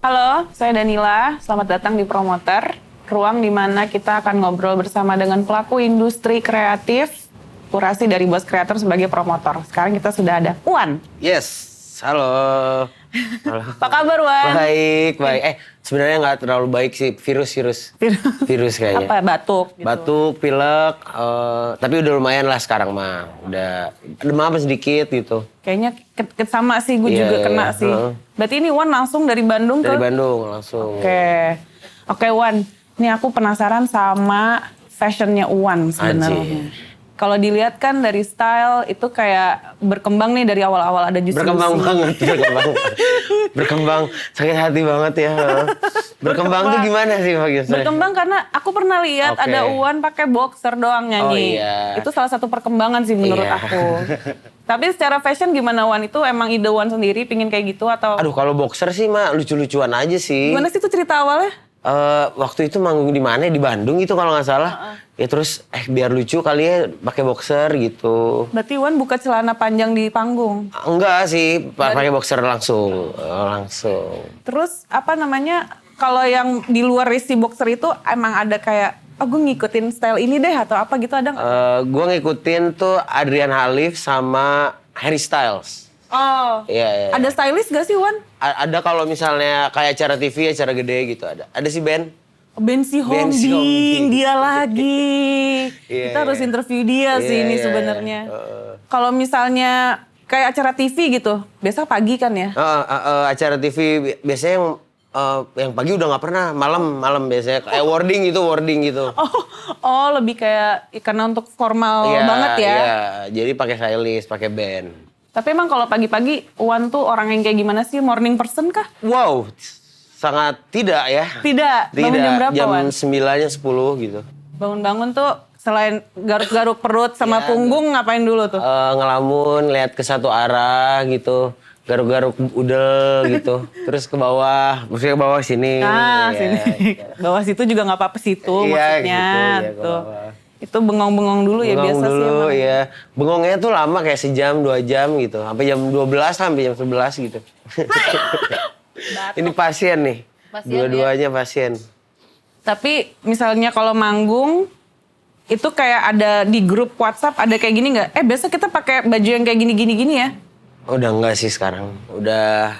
Halo, saya Danila. Selamat datang di Promoter, ruang di mana kita akan ngobrol bersama dengan pelaku industri kreatif, kurasi dari bos kreator sebagai promotor. Sekarang kita sudah ada Wan. Yes, halo. Halo. Apa kabar, Wan? Baik. Sebenarnya nggak terlalu baik sih, virus kayaknya. Apa, batuk? Gitu. Batuk, pilek, tapi udah lumayan lah sekarang mah. Udah demam sedikit gitu. Kayaknya sama sih, gue juga kena sih. Berarti ini Wan langsung dari Bandung Dari Bandung langsung. Oke, Wan. Ini aku penasaran sama fashionnya Wan sebenarnya. Kalau dilihat kan dari style itu kayak berkembang nih dari awal-awal ada Juicy Berkembang Lucy. banget. Berkembang, sakit hati banget ya. Berkembang tuh gimana sih Pak Yusuf? Berkembang karena aku pernah lihat ada Uwan pakai boxer doang nyanyi. Oh, iya. Itu salah satu perkembangan sih menurut aku. Tapi secara fashion gimana Wan? Itu emang ide Wan sendiri pingin kayak gitu atau? Aduh kalau boxer sih mah lucu-lucuan aja sih. Gimana sih itu cerita awalnya? Waktu itu manggung di mana? Di Bandung itu kalau nggak salah. Ya terus biar lucu kali ya pakai boxer gitu. Berarti Wan buka celana panjang di panggung? Enggak sih, pakai boxer langsung. Terus apa namanya? Kalau yang di luar isi boxer itu emang ada kayak gue ngikutin style ini deh atau apa gitu ada nggak? Gue ngikutin tuh Adrian Halif sama Harry Styles. Oh, Iya. Ada stylist gak sih Wan? Ada kalau misalnya kayak acara TV, acara gede gitu ada. Ada si Ben. Ben Si Hombing, dia lagi. Kita harus interview dia sih ini sebenarnya. Kalau misalnya kayak acara TV gitu, biasa pagi kan ya? Acara TV biasanya yang pagi udah nggak pernah, malam biasanya kayak wording gitu. Oh, lebih kayak karena untuk formal banget ya? Iya, jadi pakai stylist, pakai band. Tapi emang kalau pagi-pagi, Wan tuh orang yang kayak gimana sih? Morning person kah? Wow, sangat tidak ya. Tidak. Bangun jam berapa, Wan? Jam 9, 10 gitu. Bangun-bangun tuh selain garuk-garuk perut sama punggung ngapain dulu tuh? Ngelamun, lihat ke satu arah gitu. Garuk-garuk udel gitu. Terus ke bawah, maksudnya ke bawah sini. Sini. Bawah situ juga nggak apa-apa situ maksudnya. Gitu, Itu bengong-bengong dulu ya biasa sih emang. Iya. Bengongnya tuh lama kayak sejam, 2 jam gitu. Sampai jam 12 sampai jam 11 gitu. Ini pasien nih. Dua-duanya pasien. Tapi misalnya kalau manggung, itu kayak ada di grup WhatsApp ada kayak gini nggak? Biasa kita pakai baju yang kayak gini ya? Udah enggak sih sekarang. Udah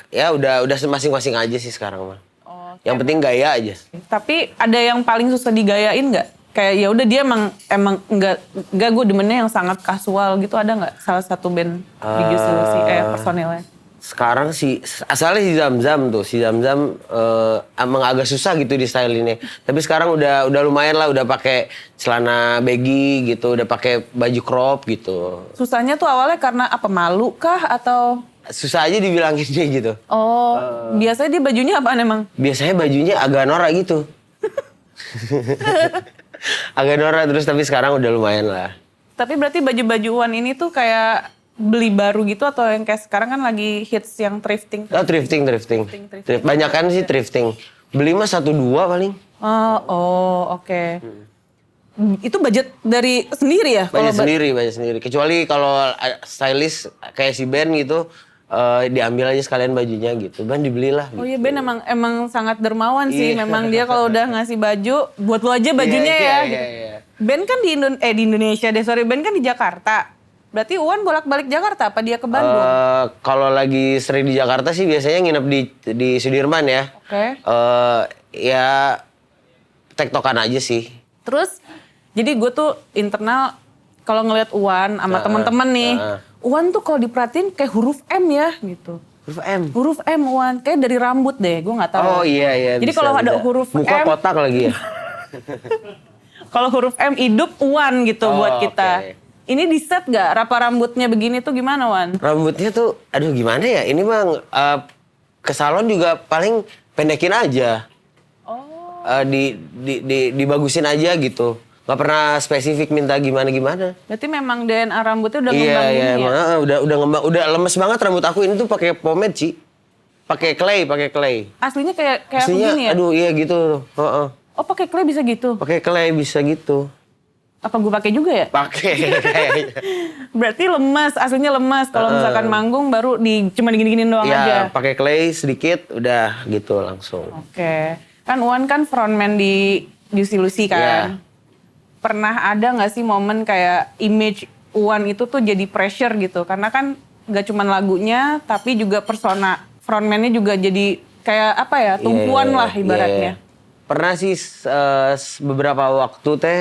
masing-masing aja sih sekarang mah. Yang penting gaya aja. Tapi ada yang paling susah digayain nggak? Kayak ya udah dia emang enggak gue demennya yang sangat kasual gitu, ada nggak salah satu band di Juicy Lucy personilnya? Sekarang sih asalnya si Zamzam emang agak susah gitu di style ini. Tapi sekarang udah lumayan lah, udah pakai celana baggy gitu, udah pakai baju crop gitu. Susahnya tuh awalnya karena apa, malu kah atau? Susah aja dibilanginnya gitu. Biasanya dia bajunya apaan emang? Biasanya bajunya agak norak gitu. Agak norak terus, tapi sekarang udah lumayan lah. Tapi berarti baju-bajuan ini tuh kayak beli baru gitu atau yang kayak sekarang kan lagi hits yang thrifting? Thrifting. Banyakan sih thrifting. Beli mah 1-2 paling. Oke. Itu budget dari sendiri ya? Budget sendiri. Kecuali kalau stylist kayak si Ben gitu, diambil aja sekalian bajunya gitu. Ben dibelilah. Gitu. Oh iya, Ben emang sangat dermawan sih. Memang dia kalau udah ngasih baju, buat lo aja bajunya ya. Iya. Ben kan di Indonesia deh, Ben kan di Jakarta. Berarti Uwan bolak-balik Jakarta apa dia ke Bandung? Kalau lagi sering di Jakarta sih biasanya nginep di Sudirman ya. Oke. Ya tektokan aja sih. Terus jadi gue tuh internal kalau ngelihat Uwan sama teman-teman nih, Uwan tuh kalau diperhatiin kayak huruf M ya gitu. Huruf M Uwan, kayak dari rambut deh, gue nggak tahu. Oh iya. Jadi kalau ada huruf muka M, kotak lagi ya. kalau huruf M hidup Uwan gitu buat kita. Okay. Ini di set gak? Rapa rambutnya begini tuh gimana Wan? Rambutnya tuh, aduh gimana ya? Ini mah ke salon juga paling pendekin aja. Dibagusin aja gitu. Gak pernah spesifik minta gimana-gimana. Berarti memang DNA rambutnya udah ngembang gini ya? Iya, udah ngembang, udah lemes banget rambut aku ini tuh pakai pomade sih. Pakai clay. Aslinya kayak Aslinya, begini ya? aduh iya gitu. Oh pakai clay bisa gitu? Pakai clay bisa gitu. Apa gue pakai juga ya? Pakai kayaknya. Berarti lemas, aslinya lemas. Kalau misalkan manggung baru cuma digini-giniin doang aja. Ya pakai clay sedikit udah gitu langsung. Oke. Kan Uwan kan frontman di Juicy Lucy kan. Iya. Pernah ada nggak sih momen kayak image Uwan itu tuh jadi pressure gitu? Karena kan nggak cuma lagunya, tapi juga persona frontman-nya juga jadi kayak apa ya, tumpuan lah ibaratnya. Pernah sih beberapa waktu teh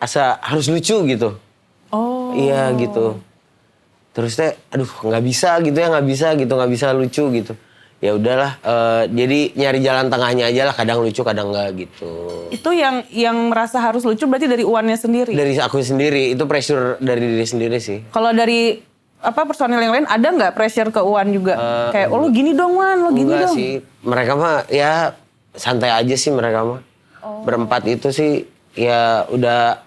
asa harus lucu gitu. Oh. Iya gitu. Terus teh, aduh nggak bisa gitu ya, nggak bisa lucu gitu. Ya udahlah, jadi nyari jalan tengahnya aja lah, kadang lucu kadang nggak gitu. Itu yang merasa harus lucu berarti dari Uwannya sendiri? Dari aku sendiri, itu pressure dari diri sendiri sih. Kalau dari personil yang lain ada nggak pressure ke Uwan juga? Kayak, oh lu gini dong Wan, lu gini Enggak dong. sih, mereka mah ya santai aja sih mereka mah. Berempat itu sih ya udah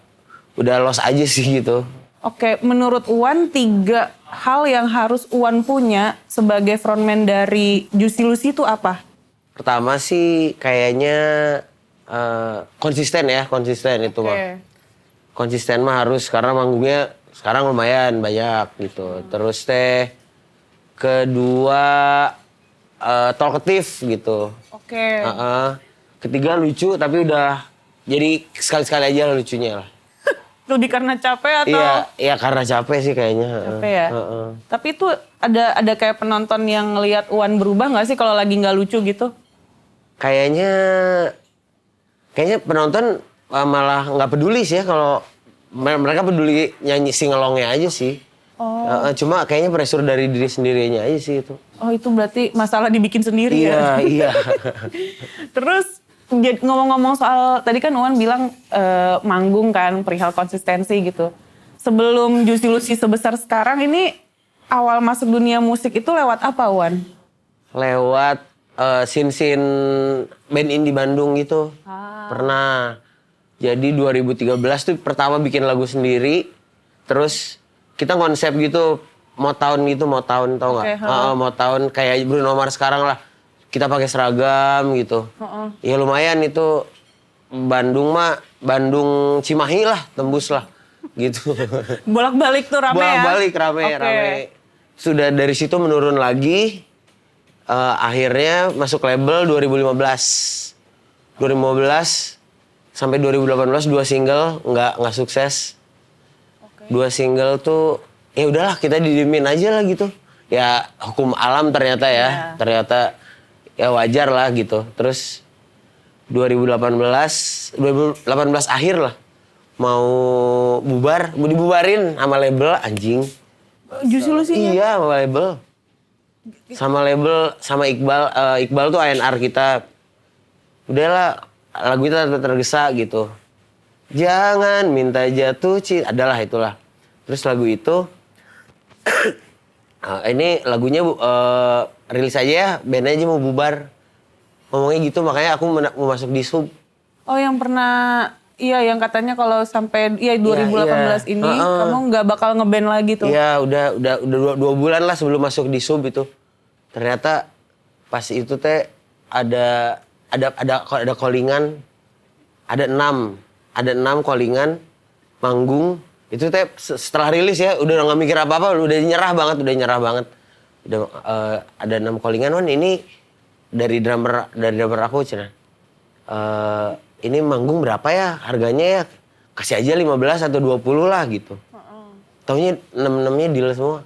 los aja sih gitu. Oke, menurut Uwan 3 hal yang harus Uwan punya sebagai frontman dari Juicy Lucy itu apa? Pertama sih kayaknya konsisten itu mah. Konsisten mah harus karena manggungnya sekarang lumayan banyak gitu. Terus teh kedua talkative gitu. Oke. Ketiga lucu tapi udah jadi sekali-sekali aja lah lucunya lah. Lebih karena capek atau? Iya karena capek sih kayaknya. Capek ya. Tapi itu ada kayak penonton yang ngelihat Uwan berubah nggak sih kalau lagi nggak lucu gitu? Kayaknya penonton malah nggak peduli sih ya kalau mereka peduli nyanyi singelongnya aja sih. Cuma kayaknya pressure dari diri sendirinya aja sih itu. Oh itu berarti masalah dibikin sendiri ya? Iya. Terus ngomong-ngomong soal tadi kan Uwan bilang manggung kan perihal konsistensi gitu. Sebelum Juicy Lucy sebesar sekarang ini awal masuk dunia musik itu lewat apa Uwan? Lewat scene band indie Bandung gitu. Pernah. Jadi 2013 tuh pertama bikin lagu sendiri. Terus kita konsep gitu Motown tau nggak? Motown kayak Bruno Mars sekarang lah. Kita pakai seragam gitu. Ya lumayan itu Bandung Cimahi lah, tembus lah gitu. Bolak-balik tuh rame ya? Bolak-balik rame. Sudah dari situ menurun lagi. Akhirnya masuk label 2015 sampai 2018 2 single nggak sukses. 2 single tuh ya udahlah kita didiemin aja lah gitu. Ya hukum alam ternyata ya. Ternyata ya wajar lah gitu. Terus 2018 akhir lah mau dibubarin sama label anjing. Juicy Lucy? Iya sama label sama Iqbal tuh A&R kita. Udahlah lagu kita tergesa gitu. Jangan minta jatuh cinta, adalah itulah. Terus lagu itu ini lagunya rilis aja ya, band aja mau bubar. Ngomongnya gitu, makanya aku mau masuk di sub. Oh yang pernah, iya yang katanya kalau sampai 2018 ini kamu nggak bakal ngeband lagi tuh. Iya udah 2 bulan lah sebelum masuk di sub itu. Ternyata pas itu teh ada callingan, ada 6 callingan manggung. Itu teh setelah rilis ya udah nggak mikir apa-apa, udah nyerah banget. Udah ada 6 callingan, Wan ini dari drummer aku cina. Ini manggung berapa ya harganya ya? Kasih aja 15 atau 20 lah gitu. Taunya 6-6-nya deal semua.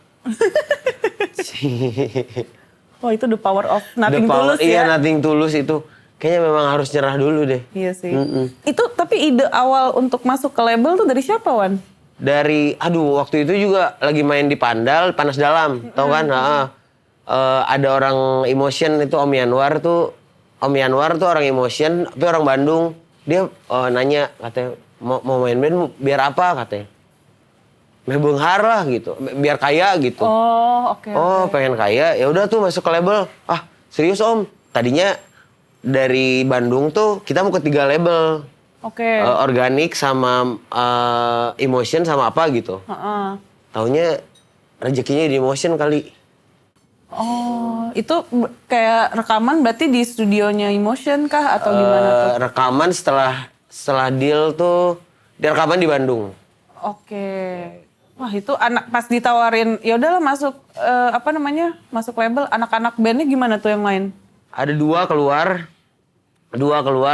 Oh itu the power of nothing tulus ya? Iya nothing tulus itu. Kayaknya memang harus nyerah dulu deh. Iya sih. Itu tapi ide awal untuk masuk ke label tuh dari siapa Wan? Waktu itu juga lagi main di Pandal, Panas Dalam, tau kan? Ada orang Emotion itu Om Yanwar tuh orang Emotion, tapi orang Bandung. Dia nanya katanya mau main band biar apa katanya? Benghar lah gitu, biar kaya gitu. Oh oke. Pengen kaya, ya udah tuh masuk ke label. Ah serius Om? Tadinya dari Bandung tuh kita mau ke 3 label. Oke. Organik sama Emotion sama apa gitu. Taunya rezekinya di Emotion kali. Oh, itu kayak rekaman berarti di studionya Emotion kah atau gimana tuh? Rekaman setelah deal tuh, dia rekaman di Bandung. Oke. Wah itu anak pas ditawarin ya udahlah masuk masuk label, anak-anak bandnya gimana tuh yang lain? Ada dua keluar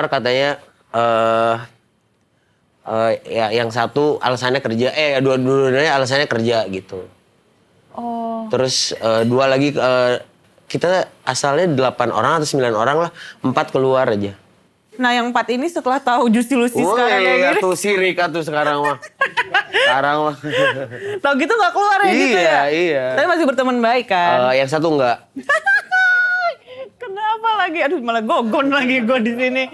katanya ya yang satu alasannya kerja, dua-duanya alasannya kerja gitu. Oh. Terus dua lagi kita asalnya 8 orang atau 9 orang lah, 4 keluar aja. Nah yang 4 ini setelah tahu Juicy Lucy sekarang kayak gini. Tuh sirik tuh sekarang mah. Sekarang mah. Tau gitu gak keluar ya gitu ya? Iya. Tapi masih berteman baik kan? Yang satu enggak. Kenapa lagi? Aduh malah gogon lagi gue di sini.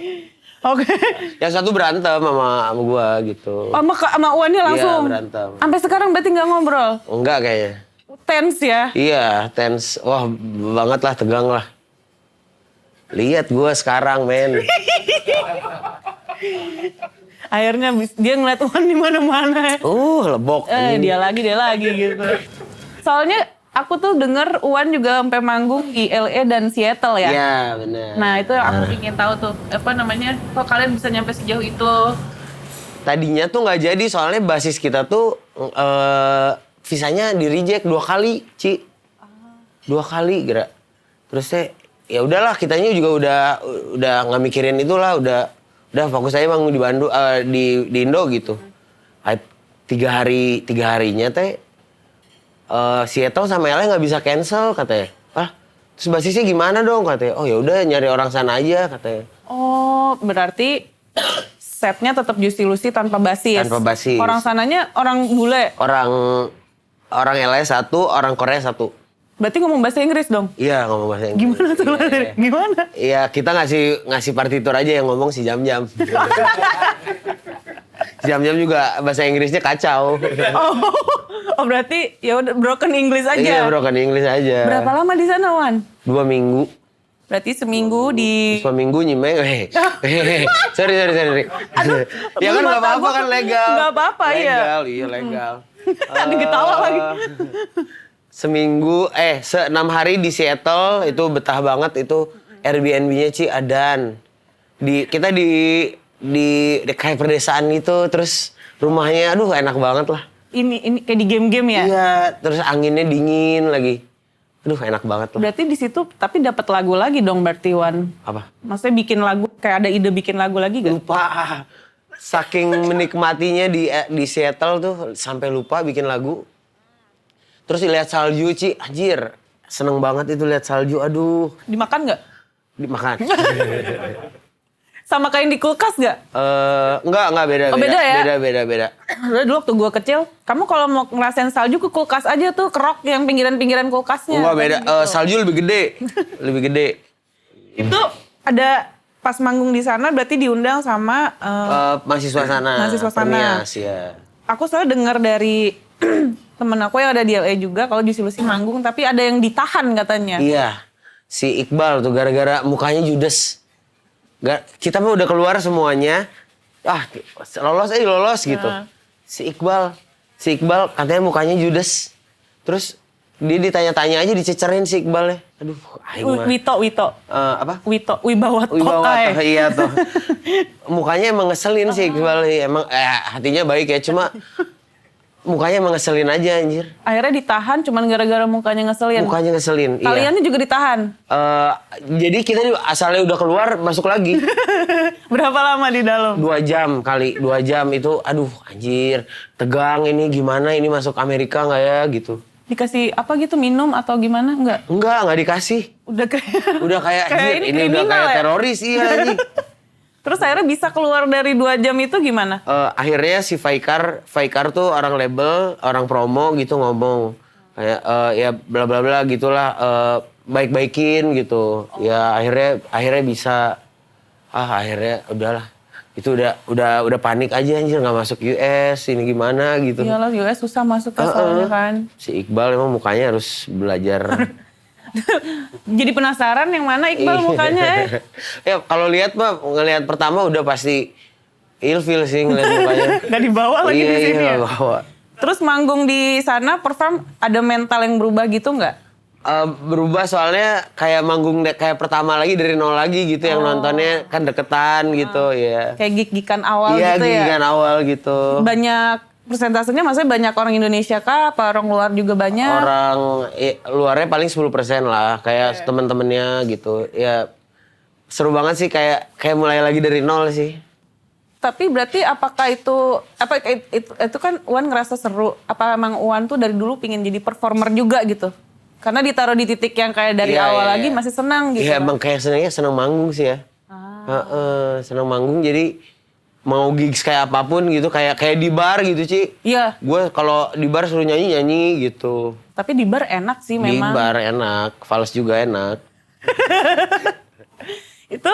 Oke. Yang satu berantem sama gua gitu. Sama Uwannya langsung? Iya berantem. Sampai sekarang berarti gak ngobrol? Enggak kayaknya. Tense ya? Iya, tense. Wah, banget lah, tegang lah. Lihat gue sekarang, men. Akhirnya dia ngeliat Uwan di mana-mana. Lebok. Dia lagi gitu. Soalnya aku tuh denger Uwan juga sampai manggung di LA dan Seattle ya? Iya, benar. Nah, itu yang aku ingin tahu tuh. Kok kalian bisa nyampe sejauh itu? Tadinya tuh nggak jadi, soalnya basis kita tuh visanya di reject 2 kali, Ci. 2 kali, Gra. Terus ya udahlah, kitanya juga udah nggak mikirin itulah, udah fokus aja manggung di Bandung, di Indo gitu. 3 harinya Seattle sama LA nggak bisa cancel katanya. Terus basisnya gimana dong katanya? Oh ya udah nyari orang sana aja katanya. Oh, berarti setnya tetap Juicy Lucy tanpa basis. Tanpa basis. Orang sananya orang bule. Orang LA 1, orang Korea 1. Berarti ngomong bahasa Inggris dong? Iya, ngomong bahasa Inggris. Gimana tuh? Iya. Gimana? Iya, kita ngasih partitur aja yang ngomong si Jam-Jam. Si Jam-Jam juga bahasa Inggrisnya kacau. Oh berarti ya udah broken English aja. Iya, broken English aja. Berapa lama di sana, Wan? 2 minggu. Berarti seminggu di... Seminggu nyimeng. Sorry. Aduh, ya kan nggak apa-apa kan, legal. Nggak apa-apa ya. Legal, iya legal. Ada ketawa lagi. Seminggu, 6 hari di Seattle, itu betah banget, itu Airbnb-nya Adan. Kita di kayak perdesaan gitu, terus rumahnya aduh enak banget lah. Ini kayak di game-game ya? Iya, terus anginnya dingin lagi. Aduh enak banget lah. Berarti di situ tapi dapat lagu lagi dong berarti, Wan. Apa? Maksudnya bikin lagu, kayak ada ide bikin lagu lagi gak? Lupa. Saking menikmatinya di Seattle tuh sampai lupa bikin lagu. Terus lihat salju, anjir. Seneng banget itu lihat salju, aduh. Dimakan gak? Dimakan. Sama kayak yang di kulkas gak? Enggak beda. Oh beda ya? Beda. Dulu waktu gue kecil, kamu kalau mau ngerasain salju ke kulkas aja tuh, kerok yang pinggiran-pinggiran kulkasnya. Enggak beda, gitu. salju lebih gede. Itu ada pas manggung di sana berarti diundang sama... mahasiswa sana. Pernias, ya. Aku selalu dengar dari temen aku yang ada di LA juga, kalau Juicy Lucy manggung, tapi ada yang ditahan katanya. Iya, si Iqbal tuh gara-gara mukanya judes. Kita mah udah keluar semuanya, lolos gitu. Si Iqbal katanya mukanya judes. Terus dia ditanya-tanya aja, dicecerin si Iqbal ya. Aduh, aing mah. Wito. Apa? Wibawato. Iya tuh. Mukanya emang ngeselin si Iqbal. Emang hatinya baik ya, cuma mukanya emang ngeselin aja anjir. Akhirnya ditahan cuman gara-gara mukanya ngeselin. Mukanya ngeselin, iya. Kaliannya juga ditahan? Jadi kita asalnya udah keluar, masuk lagi. Berapa lama di dalam? 2 jam kali, 2 jam itu aduh anjir. Tegang ini gimana ini masuk Amerika nggak ya gitu. Dikasih apa gitu, minum atau gimana? Enggak dikasih. Udah kayak anjir, ini udah kayak ya? teroris iya anjir. Terus akhirnya bisa keluar dari 2 jam itu gimana? Akhirnya si Faikar tuh orang label, orang promo gitu ngomong kayak ya bla bla bla gitulah, baik-baikin gitu. Ya akhirnya bisa. Akhirnya udahlah. Itu udah panik aja anjir, nggak masuk US, ini gimana gitu. Iyalah, US susah masuk ke soalnya kan. Si Iqbal emang mukanya harus belajar. Jadi penasaran yang mana Iqbal mukanya Ya kalau lihat mah, ngelihat pertama udah pasti ilfil sih ngelihat mukanya. Gak dibawa lagi di sini ya? Bawa. Terus manggung di sana perform, ada mental yang berubah gitu nggak? Berubah soalnya kayak manggung kayak pertama lagi dari nol lagi gitu, yang nontonnya kan deketan gitu ya. Kayak gig-gigan awal iya, gitu ya? Iya, gigan awal gitu. Banyak Persentasenya maksudnya banyak orang Indonesia kah? Apa orang luar juga banyak? Orang luarnya paling 10% lah, kayak teman-temannya gitu. Ya seru banget sih, kayak mulai lagi dari nol sih. Tapi berarti apakah itu kan Uwan ngerasa seru? Apa emang Uwan tuh dari dulu pingin jadi performer juga gitu? Karena ditaruh di titik yang kayak dari awal lagi masih senang gitu. Iya emang kayak senang manggung sih ya. Senang manggung, jadi mau gigs kayak apapun gitu, kayak di bar gitu Ci. Iya. Gue kalau di bar suruh nyanyi gitu. Tapi di bar enak sih memang. Di bar enak, fals juga enak. Itu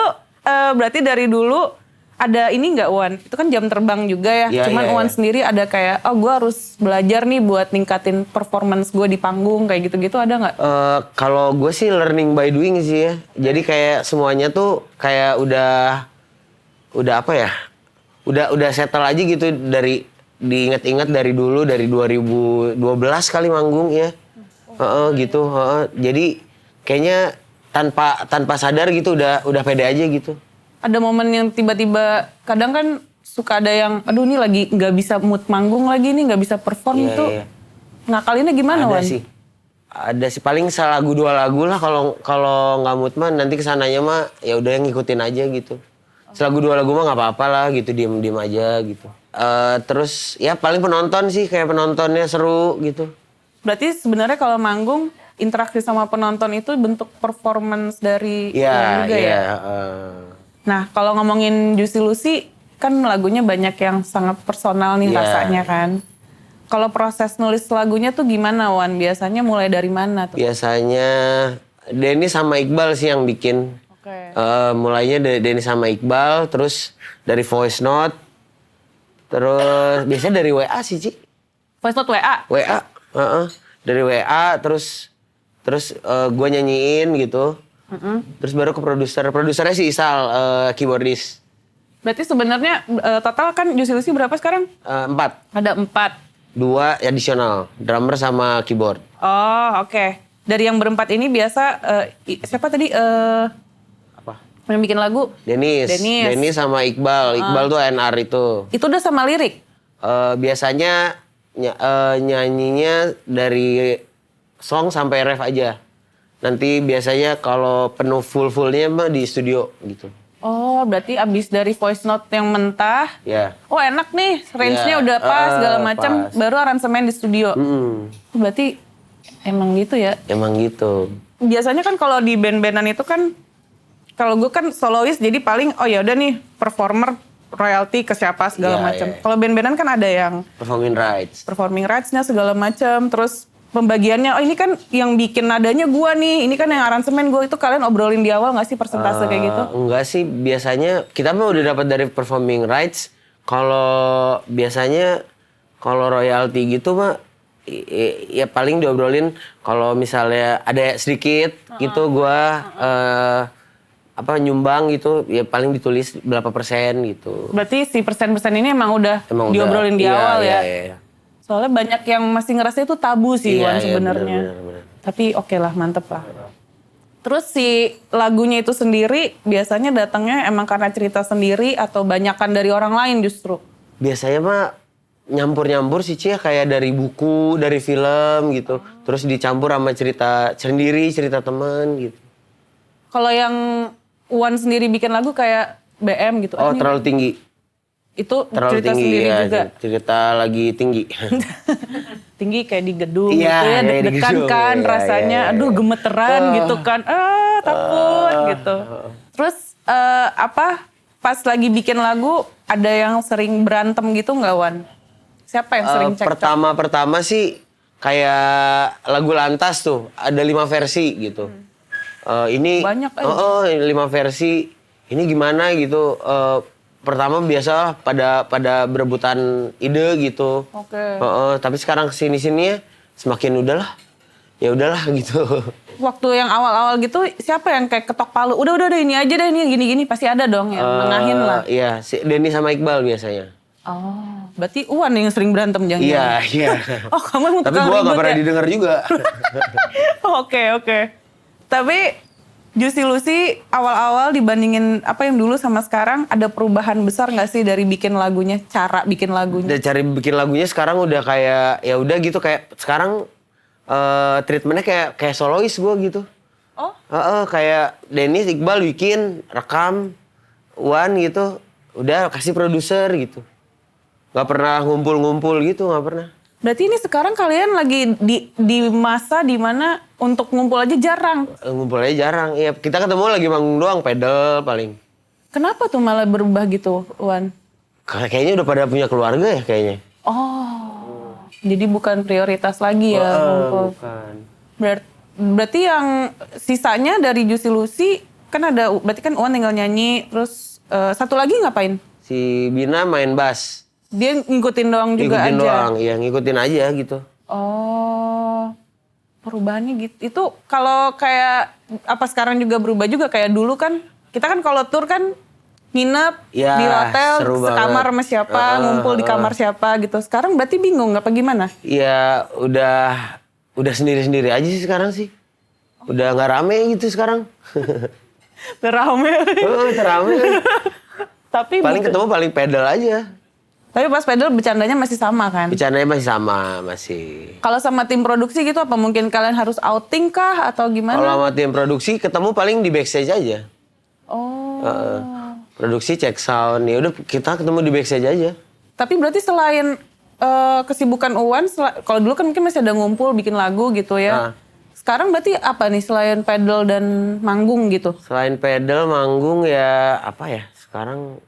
berarti dari dulu ada ini nggak Wan? Itu kan jam terbang juga ya. Cuman Wan sendiri ada kayak, gue harus belajar nih buat ningkatin performance gue di panggung kayak gitu-gitu, ada nggak? Kalau gue sih learning by doing sih ya. Jadi kayak semuanya tuh kayak udah apa ya? Udah settle aja gitu, dari diingat-ingat dari dulu, dari 2012 kali manggung ya. Gitu. Jadi kayaknya tanpa sadar gitu udah pede aja gitu. Ada momen yang tiba-tiba kadang kan suka ada yang aduh nih lagi nggak bisa mood manggung lagi nih, nggak bisa perform itu. Ngakalinnya gimana Wan? Ada sih paling lagu 2 lagu lah, kalau nggak mood mah nanti kesananya mah ya udah yang ngikutin aja gitu. Selagu 2 lagu mah nggak apa-apa lah gitu, diem aja gitu. Terus ya paling penonton sih, kayak penontonnya seru gitu. Berarti sebenarnya kalau manggung interaksi sama penonton itu bentuk performance dari juga ya? Nah, kalau ngomongin Juicy Lucy, kan lagunya banyak yang sangat personal nih rasanya kan. Kalau proses nulis lagunya tuh gimana Wan? Biasanya mulai dari mana tuh? Biasanya Denny sama Iqbal sih yang bikin. Mulainya dari Denny sama Iqbal, terus dari voice note, terus biasanya dari WA sih Ci. Voice note WA? WA, dari WA, terus gue nyanyiin gitu. Terus baru ke produsernya si Isal, keyboardis. Berarti sebenarnya total kan Juicy Lucy berapa sekarang? 4. Ada 4. 2 additional, drummer sama keyboard. Oh oke. Dari yang berempat ini biasa siapa tadi? Apa? Yang bikin lagu? Dennis sama Iqbal. Iqbal tuh NR itu. Itu udah sama lirik? Biasanya nyanyinya dari song sampai ref aja. Nanti biasanya kalau penuh full-fullnya mah di studio gitu. Oh, berarti abis dari voice note yang mentah. Ya. Oh enak nih, range-nya udah pas segala macam, baru aransemen di studio. Berarti emang gitu ya? Emang gitu. Biasanya kan kalau di band-bandan itu kan, kalau gue kan solois jadi paling ya udah nih performer royalti ke siapa segala macam. Kalau band-bandan kan ada yang performing rights-nya segala macam, terus pembagiannya, ini kan yang bikin nadanya gua nih, ini kan yang aransemen gua, itu kalian obrolin di awal nggak sih persentase kayak gitu? Enggak sih, biasanya kita mah udah dapat dari performing rights. Kalau biasanya kalau royalti gitu mah ya paling diobrolin kalau misalnya ada sedikit gitu gua nyumbang gitu, ya paling ditulis berapa persen gitu. Berarti si persen-persen ini emang udah diobrolin di awal ya? Iya. Soalnya banyak yang masih ngerasa itu tabu sih Wan sebenarnya. Tapi oke lah, mantep lah. Terus si lagunya itu sendiri biasanya datangnya emang karena cerita sendiri atau banyakan dari orang lain justru? Biasanya mah nyampur-nyampur sih Ci, kayak dari buku, dari film gitu. Terus dicampur sama cerita sendiri, cerita teman gitu. Kalau yang Wan sendiri bikin lagu kayak BM gitu? Oh terlalu tinggi. Itu terlalu cerita tinggi, sendiri ya, juga? Cerita lagi tinggi. Tinggi kayak di gedung gitu ya, deg-degan kan rasanya. Aduh gemeteran gitu kan, takut gitu. Terus pas lagi bikin lagu ada yang sering berantem gitu nggak Wan? Siapa yang sering cekcok? Pertama sih kayak lagu Lantas tuh, ada 5 versi gitu. Ini banyak aja. 5 versi, ini gimana gitu. Pertama biasa pada berebutan ide gitu. Tapi sekarang kesini-sini ya semakin ya udahlah gitu. Waktu yang awal-awal gitu siapa yang kayak ketok palu? Udah ini aja deh, ini gini-gini pasti ada dong yang nengahin lah. Iya, Denny sama Iqbal biasanya. Oh, berarti Uwan yang sering berantem jangan-jangan? Iya. Oh, kamu emang tapi gue gak pernah didengar juga. Oke. Tapi Juicy Lucy awal-awal dibandingin apa yang dulu sama sekarang ada perubahan besar nggak sih dari bikin lagunya, cara bikin lagunya? Dan cari bikin lagunya sekarang udah kayak ya udah gitu kayak sekarang treatmentnya kayak solois gue gitu. Oh? Kayak Dennis Iqbal bikin rekam Wan gitu, udah kasih produser gitu. Nggak pernah ngumpul-ngumpul gitu, nggak pernah. Berarti ini sekarang kalian lagi di masa dimana untuk ngumpul aja jarang. Ngumpulnya jarang. Iya, kita ketemu lagi manggung doang, pedal paling. Kenapa tuh malah berubah gitu, Wan? Kayaknya udah pada punya keluarga ya kayaknya. Oh, jadi bukan prioritas lagi ya ngumpul. Bukan. Berarti yang sisanya dari Juicy Lucy kan ada, berarti kan Wan tinggal nyanyi, terus satu lagi ngapain? Si Bina main bass. Dia ngikutin doang juga Ngikutin aja? doang, iya ngikutin aja gitu. Oh, perubahannya gitu. Itu kalau kayak apa sekarang juga berubah juga kayak dulu kan kita kan kalau tur kan nginep Ya, di hotel seru sekamar banget. sama siapa, ngumpul di kamar siapa gitu. Sekarang berarti bingung apa gimana? Iya, udah sendiri-sendiri aja sih sekarang sih. Udah nggak rame gitu sekarang. Rame. Terame. Tapi Paling ketemu paling pedal aja. tapi pas pedal bercandanya masih sama kan? Bercandanya masih sama, masih. Kalau sama tim produksi gitu apa mungkin kalian harus outing kah atau gimana? Kalau sama tim produksi ketemu paling di backstage aja. Oh. Produksi cek sound, ya udah kita ketemu di backstage aja. Tapi berarti selain kesibukan Uwan, kalau dulu kan mungkin masih ada ngumpul bikin lagu gitu ya. Sekarang berarti apa nih selain pedal dan manggung gitu? Selain pedal, manggung ya apa ya? Sekarang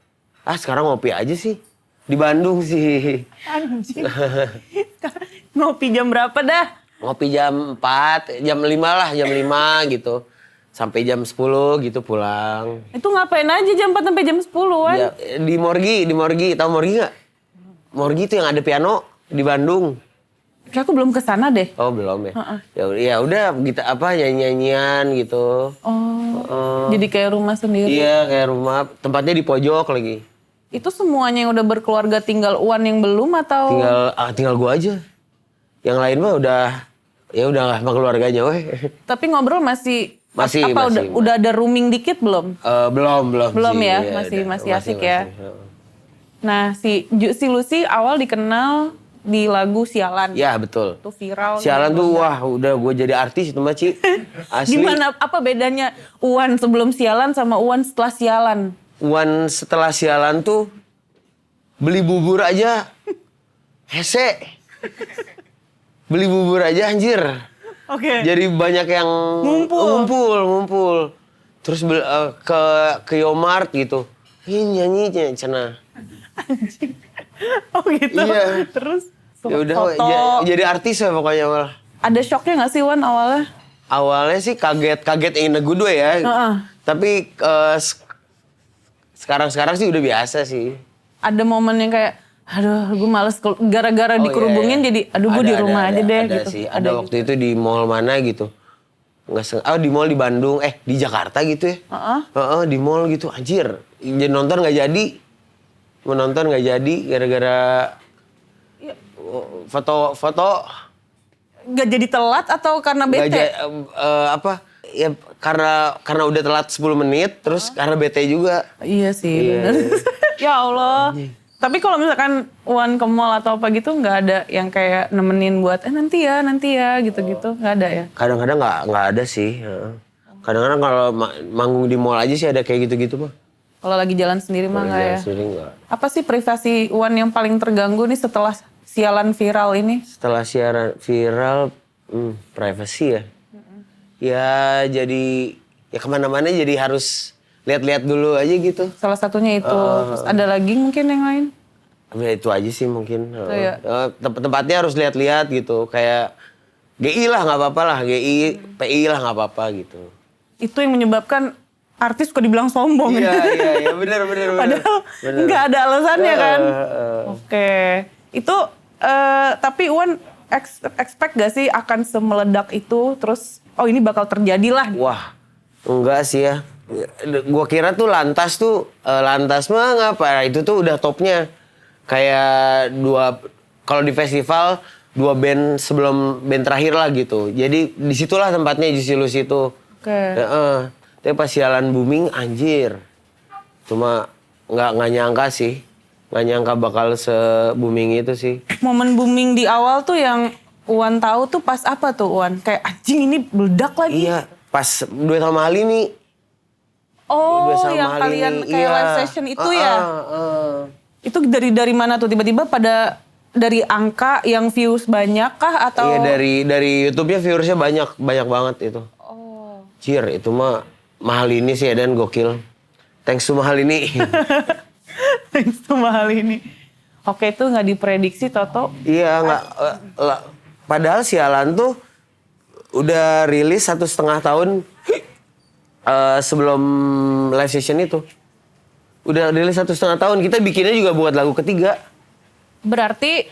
ngopi aja sih. Di Bandung sih. Anjing. Ngopi jam berapa dah? Ngopi jam 4, jam 5 lah, jam 5 gitu. Sampai jam 10 gitu pulang. Itu ngapain aja jam 4 sampai jam 10-an? Ya, di Morgi, tahu Morgi nggak? Morgi itu yang ada piano di Bandung. Kayak aku belum kesana deh. Oh belum ya? Ya udah kita nyanyian gitu. Jadi kayak rumah sendiri. Iya kayak rumah, tempatnya di pojok lagi. Itu semuanya yang udah berkeluarga tinggal Uwan yang belum atau? Tinggal gua aja. Yang lain mah udah sama keluarganya weh. Tapi ngobrol masih Masih. udah ada rooming dikit belum? Belum Belum sih. ya, Iya, masih asik ya. Nah, si Juicy Lucy awal dikenal di lagu Sialan. Ya betul. Itu viral. Sialan tuh wah udah gue jadi artis itu mah Ci. Asli. Gimana, apa bedanya Uwan sebelum Sialan sama Uwan setelah Sialan? Wan setelah Sialan tuh beli bubur aja hese. Beli bubur aja anjir. Oke. Jadi banyak yang ngumpul. Terus ke Yomart gitu. Ini nyanyi cenah. Anjing. Oh gitu. Iya. Terus Ya udah foto. jadi artis lah pokoknya malah. Ada shocknya nggak sih Wan awalnya? Awalnya sih kaget in a good way ya. Tapi sekarang sih udah biasa sih. Ada momen yang kayak, aduh gue males gara-gara dikerubungin jadi, aduh gue di rumah aja deh ada gitu. Sih. Ada waktu itu di mall mana gitu. Di mall di Bandung, di Jakarta gitu ya. Di mall gitu, anjir. Jadi nonton nggak jadi. Menonton nggak jadi gara-gara foto. Gak jadi telat atau karena bete? Ya karena udah telat 10 menit, terus karena bete juga. Iya sih, bener. Ya Allah. Tapi kalau misalkan Wan ke mall atau apa gitu nggak ada yang kayak nemenin buat nanti ya gitu-gitu, nggak ada ya? Kadang-kadang nggak ada sih. Kadang-kadang kalau manggung di mall aja sih ada kayak gitu-gitu mah. Kalau lagi jalan sendiri mah nggak ya? Sendiri nggak. Apa sih privasi Wan yang paling terganggu nih setelah Sialan viral ini? Setelah siaran viral, privacy ya. Ya jadi ya kemana-mana jadi harus lihat-lihat dulu aja gitu. Salah satunya itu. Terus ada lagi mungkin yang lain? Ya itu aja sih mungkin. ya? Tempatnya harus lihat-lihat gitu. Kayak GI lah nggak apa-apa lah, GI, PI lah nggak apa-apa gitu. Itu yang menyebabkan artis suka dibilang sombong. Iya, bener. Padahal nggak ada alasannya kan. Oke. Itu tapi Wan expect gak sih akan semeledak itu terus ini bakal terjadi lah? Wah, enggak sih ya. Gua kira tuh Lantas mah ngapa? Itu tuh udah topnya. Kayak kalau di festival 2 band sebelum band terakhir lah gitu. Jadi disitulah tempatnya Juicy Lucy itu. Oke. Tapi pas sialan booming anjir. Cuma nggak nyangka sih. Nggak nyangka bakal se-booming itu sih. Momen booming di awal tuh yang Uwan tahu tuh pas apa tuh Uwan? Kayak anjing ini meledak lagi. Iya, pas duet sama Ali nih. Oh, yang kalian kayak live session itu ya? Itu dari mana tuh tiba-tiba pada dari angka yang views banyak kah atau? Iya dari YouTube-nya viewersnya banyak banget itu. Oh. Cir, itu mah mahal ini sih dan gokil. Thanks to mahal ini. Thanks to mahal ini. Oke, itu nggak diprediksi Toto? Iya nggak. Padahal sialan tuh udah rilis 1,5 tahun sebelum live session itu. Udah rilis 1,5 tahun. Kita bikinnya juga buat lagu ketiga. Berarti,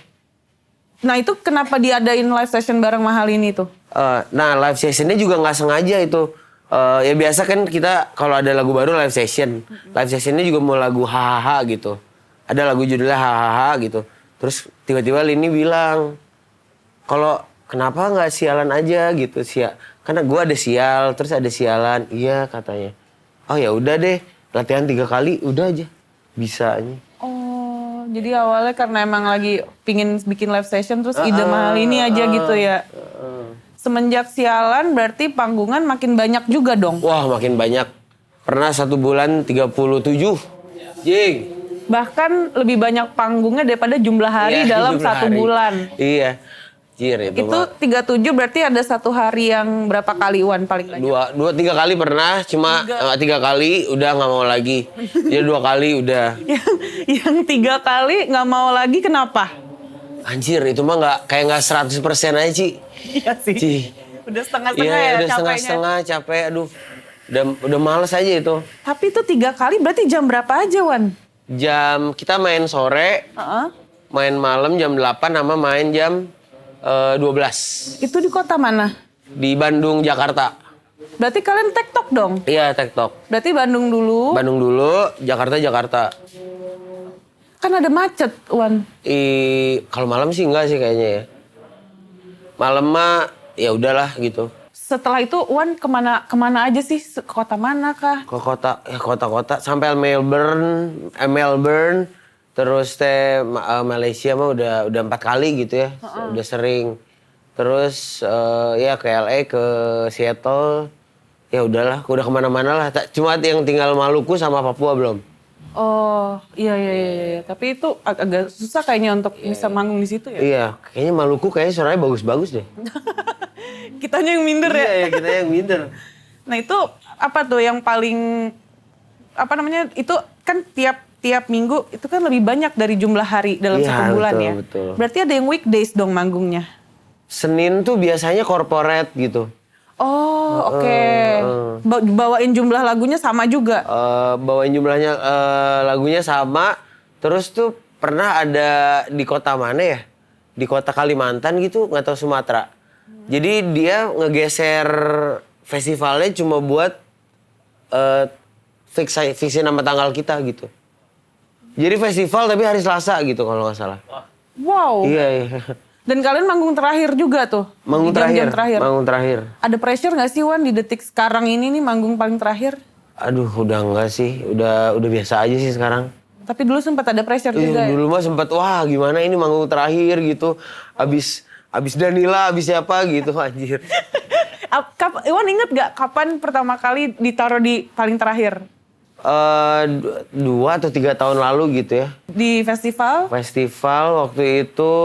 nah itu kenapa diadain live session bareng mahal ini tuh? Nah live sessionnya juga nggak sengaja itu. Ya biasa kan kita kalau ada lagu baru live session. Live sessionnya juga mau lagu hahaha gitu. Ada lagu judulnya hahaha gitu. Terus tiba-tiba Lini bilang, kalau kenapa nggak sialan aja gitu karena gue ada sial terus ada sialan. Iya katanya. Oh ya udah deh latihan 3 kali udah aja bisanya. Oh jadi awalnya karena emang lagi pingin bikin live session terus ide mahal ini aja gitu ya. Semenjak sialan berarti panggungan makin banyak juga dong. Wah makin banyak. Pernah 1 bulan 37. Jing. Bahkan lebih banyak panggungnya daripada jumlah hari dalam jumlah 1 bulan. Iya. Jir, itu 37 berarti ada 1 hari yang berapa kali Wan paling banyak? 3 kali pernah, cuma 3 kali udah nggak mau lagi. Jadi 2 kali udah. Yang 3 kali nggak mau lagi kenapa? Anjir itu mah nggak 100% aja Ci. Iya sih. Ci. Udah setengah-setengah ya udah setengah-setengah capek, aduh. Udah males aja itu. Tapi itu 3 kali berarti jam berapa aja Wan? Jam kita main sore, main malam jam 8 sama main jam 12. Itu di kota mana? Di Bandung, Jakarta. Berarti kalian tektok dong? Iya, tektok. Berarti Bandung dulu. Bandung dulu, Jakarta. Kan ada macet, Wan. Kalau malam sih enggak sih kayaknya ya. Malam mah ya udahlah gitu. Setelah itu Wan kemana aja sih? Kota mana kah? Ke kota-kota sampai Melbourne. Terus Malaysia mah udah 4 kali gitu ya, udah sering. Terus ya ke LA, ke Seattle, ya udahlah, udah kemana-mana lah. Cuma yang tinggal Maluku sama Papua belum. Oh iya. Tapi itu agak susah kayaknya untuk bisa manggung di situ ya. Iya, kayaknya Maluku kayaknya suaranya bagus-bagus deh. Kitanya yang minder ya. Iya, kita yang minder. Nah itu apa tuh yang paling itu kan tiap minggu itu kan lebih banyak dari jumlah hari dalam 1 bulan ya. Betul. Berarti ada yang weekdays dong manggungnya. Senin tuh biasanya corporate gitu. Oh oke. Bawain jumlah lagunya sama juga? Bawain jumlahnya lagunya sama. Terus tuh pernah ada di kota mana ya? Di kota Kalimantan gitu, nggak tahu Sumatera. Jadi dia ngegeser festivalnya cuma buat fixin nama tanggal kita gitu. Jadi festival tapi hari Selasa gitu kalau nggak salah. Wow. Iya. Dan kalian manggung terakhir juga tuh? Manggung terakhir. Ada pressure nggak sih Wan di detik sekarang ini nih manggung paling terakhir? Aduh udah enggak sih, udah biasa aja sih sekarang. Tapi dulu sempat ada pressure juga ya? Dulu mah sempat wah gimana ini manggung terakhir gitu. Abis Danila, abis siapa gitu anjir. Iwan inget gak kapan pertama kali ditaruh di paling terakhir? 2 atau 3 tahun lalu gitu ya. Di festival? Festival waktu itu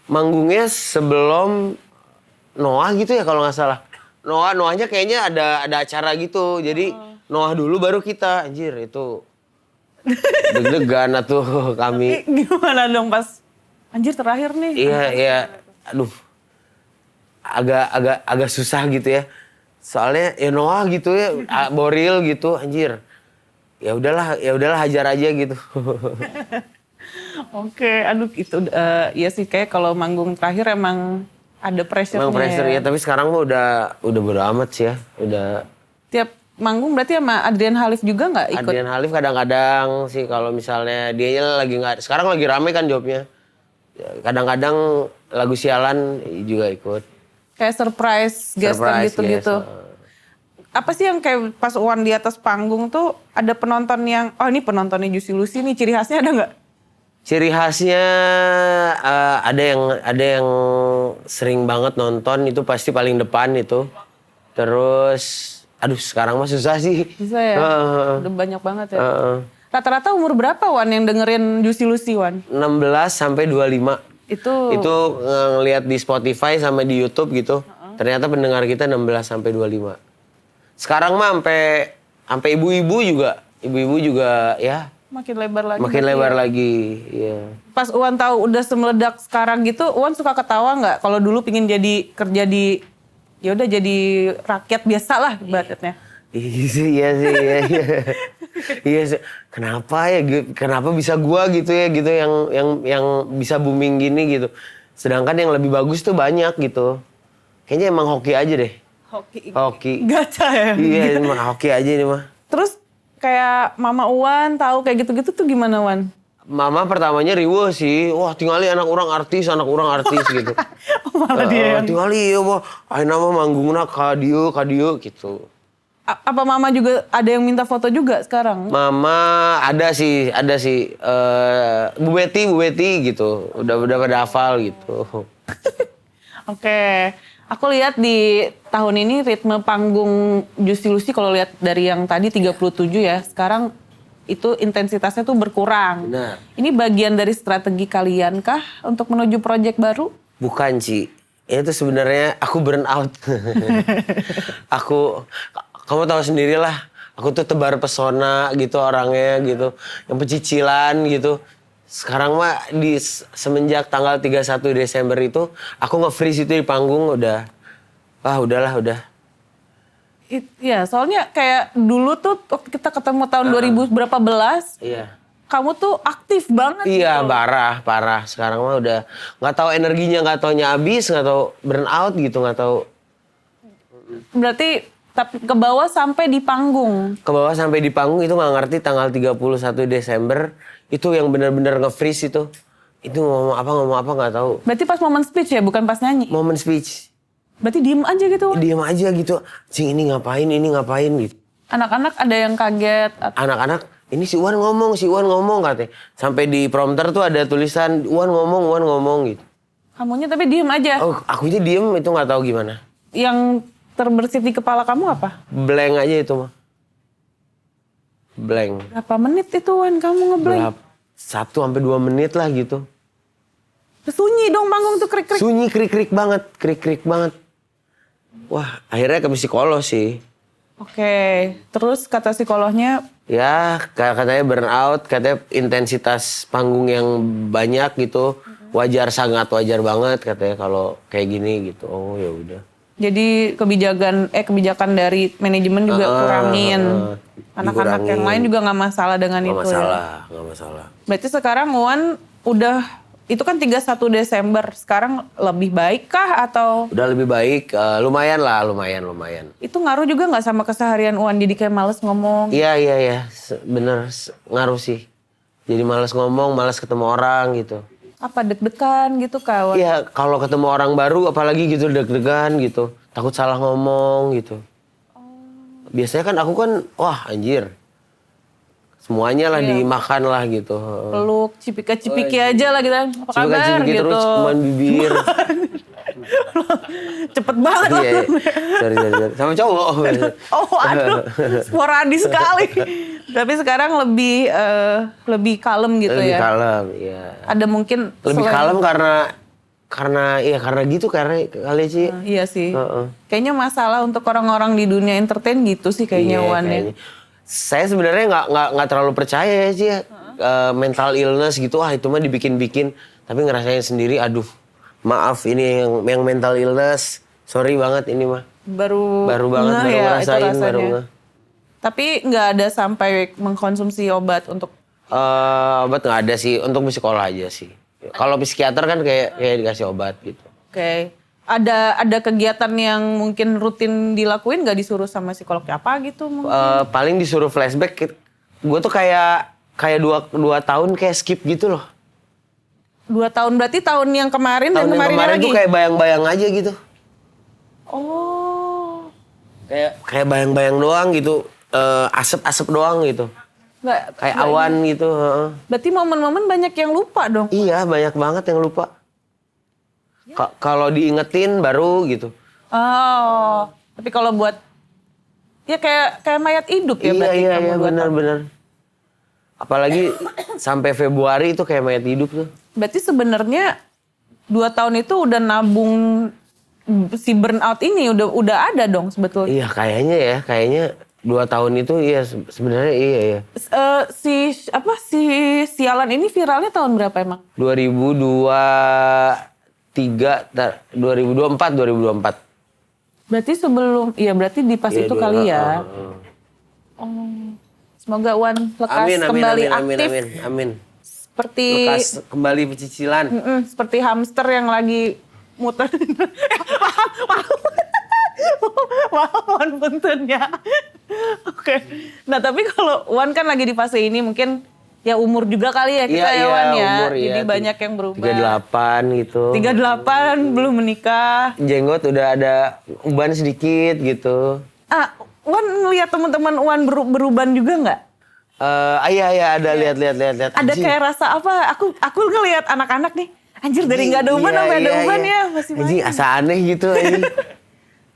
manggungnya sebelum Noah gitu ya kalau nggak salah. Noahnya kayaknya ada acara gitu. Jadi Noah dulu baru kita. Anjir itu deg-degan tuh kami. Gimana dong pas anjir terakhir nih? Iya. Aduh. Agak susah gitu ya. Soalnya ya Noah gitu ya, Boril gitu, anjir. Ya udahlah hajar aja gitu. Oke, aduh itu ya sih kayak kalau manggung terakhir emang ada pressure-nya. Emang pressure ya, tapi sekarang mah udah bodo amat sih ya. Udah. Tiap manggung berarti sama Adrian Halif juga nggak ikut? Adrian Halif kadang-kadang sih kalau misalnya dia lagi nggak, sekarang lagi rame kan jobnya. Kadang-kadang lagu sialan juga ikut. Kayak surprise guest gitu-gitu. apa sih yang kayak pas Uwan di atas panggung tuh ada penonton yang, oh ini penontonnya Juicy Lucy nih, ciri khasnya ada nggak? Ciri khasnya ada yang sering banget nonton itu pasti paling depan itu. Terus, aduh sekarang mah susah sih. Bisa ya? Udah banyak banget ya. Rata-rata umur berapa Wan yang dengerin Juicy Lucy Wan? 16 sampai 25. Itu ngelihat di Spotify sama di YouTube gitu. Ternyata pendengar kita 16 sampai 25. Sekarang mah sampai ibu-ibu juga ya. Makin lebar lagi. Makin lebar lagi, ya. Pas Uwan tahu udah semeledak sekarang gitu, Uwan suka ketawa nggak? Kalau dulu pingin kerja di, ya udah jadi rakyat biasa lah ibaratnya. Iya sih. Iya sih. Kenapa bisa gua gitu ya gitu yang bisa booming gini gitu. Sedangkan yang lebih bagus tuh banyak gitu. Kayaknya emang hoki aja deh. Hoki. Gacha ya? Iya, emang hoki aja ini mah. Terus kayak Mama Uwan tahu kayak gitu-gitu tuh gimana Wan? Mama pertamanya riweuh sih. Wah, tinggali anak orang artis gitu. Malah dia yang... Tinggali ya, wah, ayeuna mah manggungna ka dieu gitu. Apa Mama juga ada yang minta foto juga sekarang? Mama ada sih. Bu Betty gitu. Udah pada hafal gitu. Oke. Aku lihat di tahun ini ritme panggung Juicy Lucy kalau lihat dari yang tadi 37 ya, sekarang itu intensitasnya tuh berkurang. Benar. Ini bagian dari strategi kalian kah untuk menuju proyek baru? Bukan, Ci. Ini tuh sebenarnya aku burn out. Kamu tahu sendirilah, aku tuh tebar pesona gitu orangnya gitu, yang pecicilan gitu. Sekarang mah semenjak tanggal 31 Desember itu aku nge-freeze itu di panggung udah. Iya, soalnya kayak dulu tuh waktu kita ketemu tahun 2000 berapa belas. Iya. Kamu tuh aktif banget. Iya, gitu. parah. Sekarang mah udah nggak tahu energinya, nggak taunya habis, nggak tahu burn out gitu, nggak tahu. Berarti tapi ke bawah sampai di panggung. Ke bawah sampai di panggung itu nggak ngerti tanggal 31 Desember itu yang benar-benar nge-freeze itu. Itu ngomong apa nggak tahu. Berarti pas momen speech ya, bukan pas nyanyi? Momen speech. Berarti diem aja gitu? Diem aja gitu. Cing ini ngapain gitu. Anak-anak ada yang kaget? Anak-anak, ini si Uwan ngomong katanya. Sampai di prompter tuh ada tulisan Uwan ngomong gitu. Kamunya tapi diem aja? Oh, akunya diem itu nggak tahu gimana. Yang terbersit di kepala kamu apa? Blank aja itu mah. Blank. Berapa menit itu Wan kamu ngeblank? 1 sampai 2 menit lah gitu. Sunyi dong panggung tuh krik-krik. Sunyi krik-krik banget. Wah, akhirnya ke psikolog sih. Oke, terus kata psikolognya? Ya, katanya burn out, katanya intensitas panggung yang banyak gitu. Sangat wajar banget katanya kalau kayak gini gitu. Oh, ya udah. Jadi kebijakan dari manajemen juga kurangin. Anak-anak yang lain juga nggak masalah dengan itu ya? Nggak masalah. Berarti sekarang Uwan udah, itu kan 31 Desember, sekarang lebih baik kah atau? Udah lebih baik, lumayan. Itu ngaruh juga nggak sama keseharian Uwan, jadi kayak males ngomong? Iya, bener ngaruh sih. Jadi males ngomong, males ketemu orang gitu. Apa deg-degan gitu kawan? Iya, kalau ketemu orang baru apalagi gitu deg-degan gitu. Takut salah ngomong gitu. Biasanya kan aku kan, wah anjir. Semuanya lah dimakan lah gitu. Peluk, cipika-cipiki aja lah gitu. Apa kabar Cipika-cipiki gitu. terus cuman bibir. Cepet banget lah. Iya. Sorry. Sama cowok. Oh aduh, sporadis sekali. Tapi sekarang lebih kalem gitu lebih ya? Lebih kalem, iya. Ada mungkin... Lebih kalem karena kali sih. Iya sih. Kayaknya masalah untuk orang-orang di dunia entertain gitu sih kayaknya Wan ya. Saya sebenarnya nggak terlalu percaya sih ya. Mental illness gitu, itu mah dibikin-bikin. Tapi ngerasain sendiri, aduh maaf ini yang mental illness. Sorry banget ini mah. Baru banget, baru ngerasain, baru ngeh. Tapi nggak ada sampai mengkonsumsi obat untuk? Obat nggak ada sih, untuk psikolog aja sih. Kalau psikiater kan kayak dikasih obat gitu. Oke. Ada kegiatan yang mungkin rutin dilakuin nggak disuruh sama psikolog apa gitu? Paling disuruh flashback. Gue tuh kayak 2 tahun kayak skip gitu loh. 2 tahun berarti tahun yang kemarin dan kemarin lagi? Tuh kayak bayang-bayang aja gitu. Oh. Kayak bayang-bayang doang gitu. Asap-asap doang gitu. Kayak awan gitu. Berarti momen-momen banyak yang lupa dong? Iya, banyak banget yang lupa. Kalau diingetin baru gitu. Oh, tapi kalau buat ya kayak mayat hidup ya berarti Iya, kamu 2 tahun. benar-benar. Apalagi sampai Februari itu kayak mayat hidup tuh. Berarti sebenarnya 2 tahun itu udah nabung si burnout ini udah ada dong sebetulnya. Iya, kayaknya 2 tahun itu iya sebenarnya iya ya. Si sialan ini viralnya tahun berapa emang? 2024. Berarti berarti di pas itu kali ya. Oh. Semoga Wan lekas kembali aktif. Amin. Seperti Lekas kembali pecicilan. seperti hamster yang lagi muter. Wan puntennya. Oke. Nah, tapi kalau Wan kan lagi di fase ini mungkin ya umur juga kali ya kita ya Wan ya. Umur, jadi banyak yang berubah. 38 gitu. 38 belum menikah. Jenggot udah ada uban sedikit gitu. Wan ngeliat teman-teman Wan beruban juga nggak? Iya ada lihat. Ada kayak rasa apa? Aku ngelihat anak-anak nih. Anjir dari nggak ada uban sampai ada uban ya masih anjing main. asa aneh gitu anjing.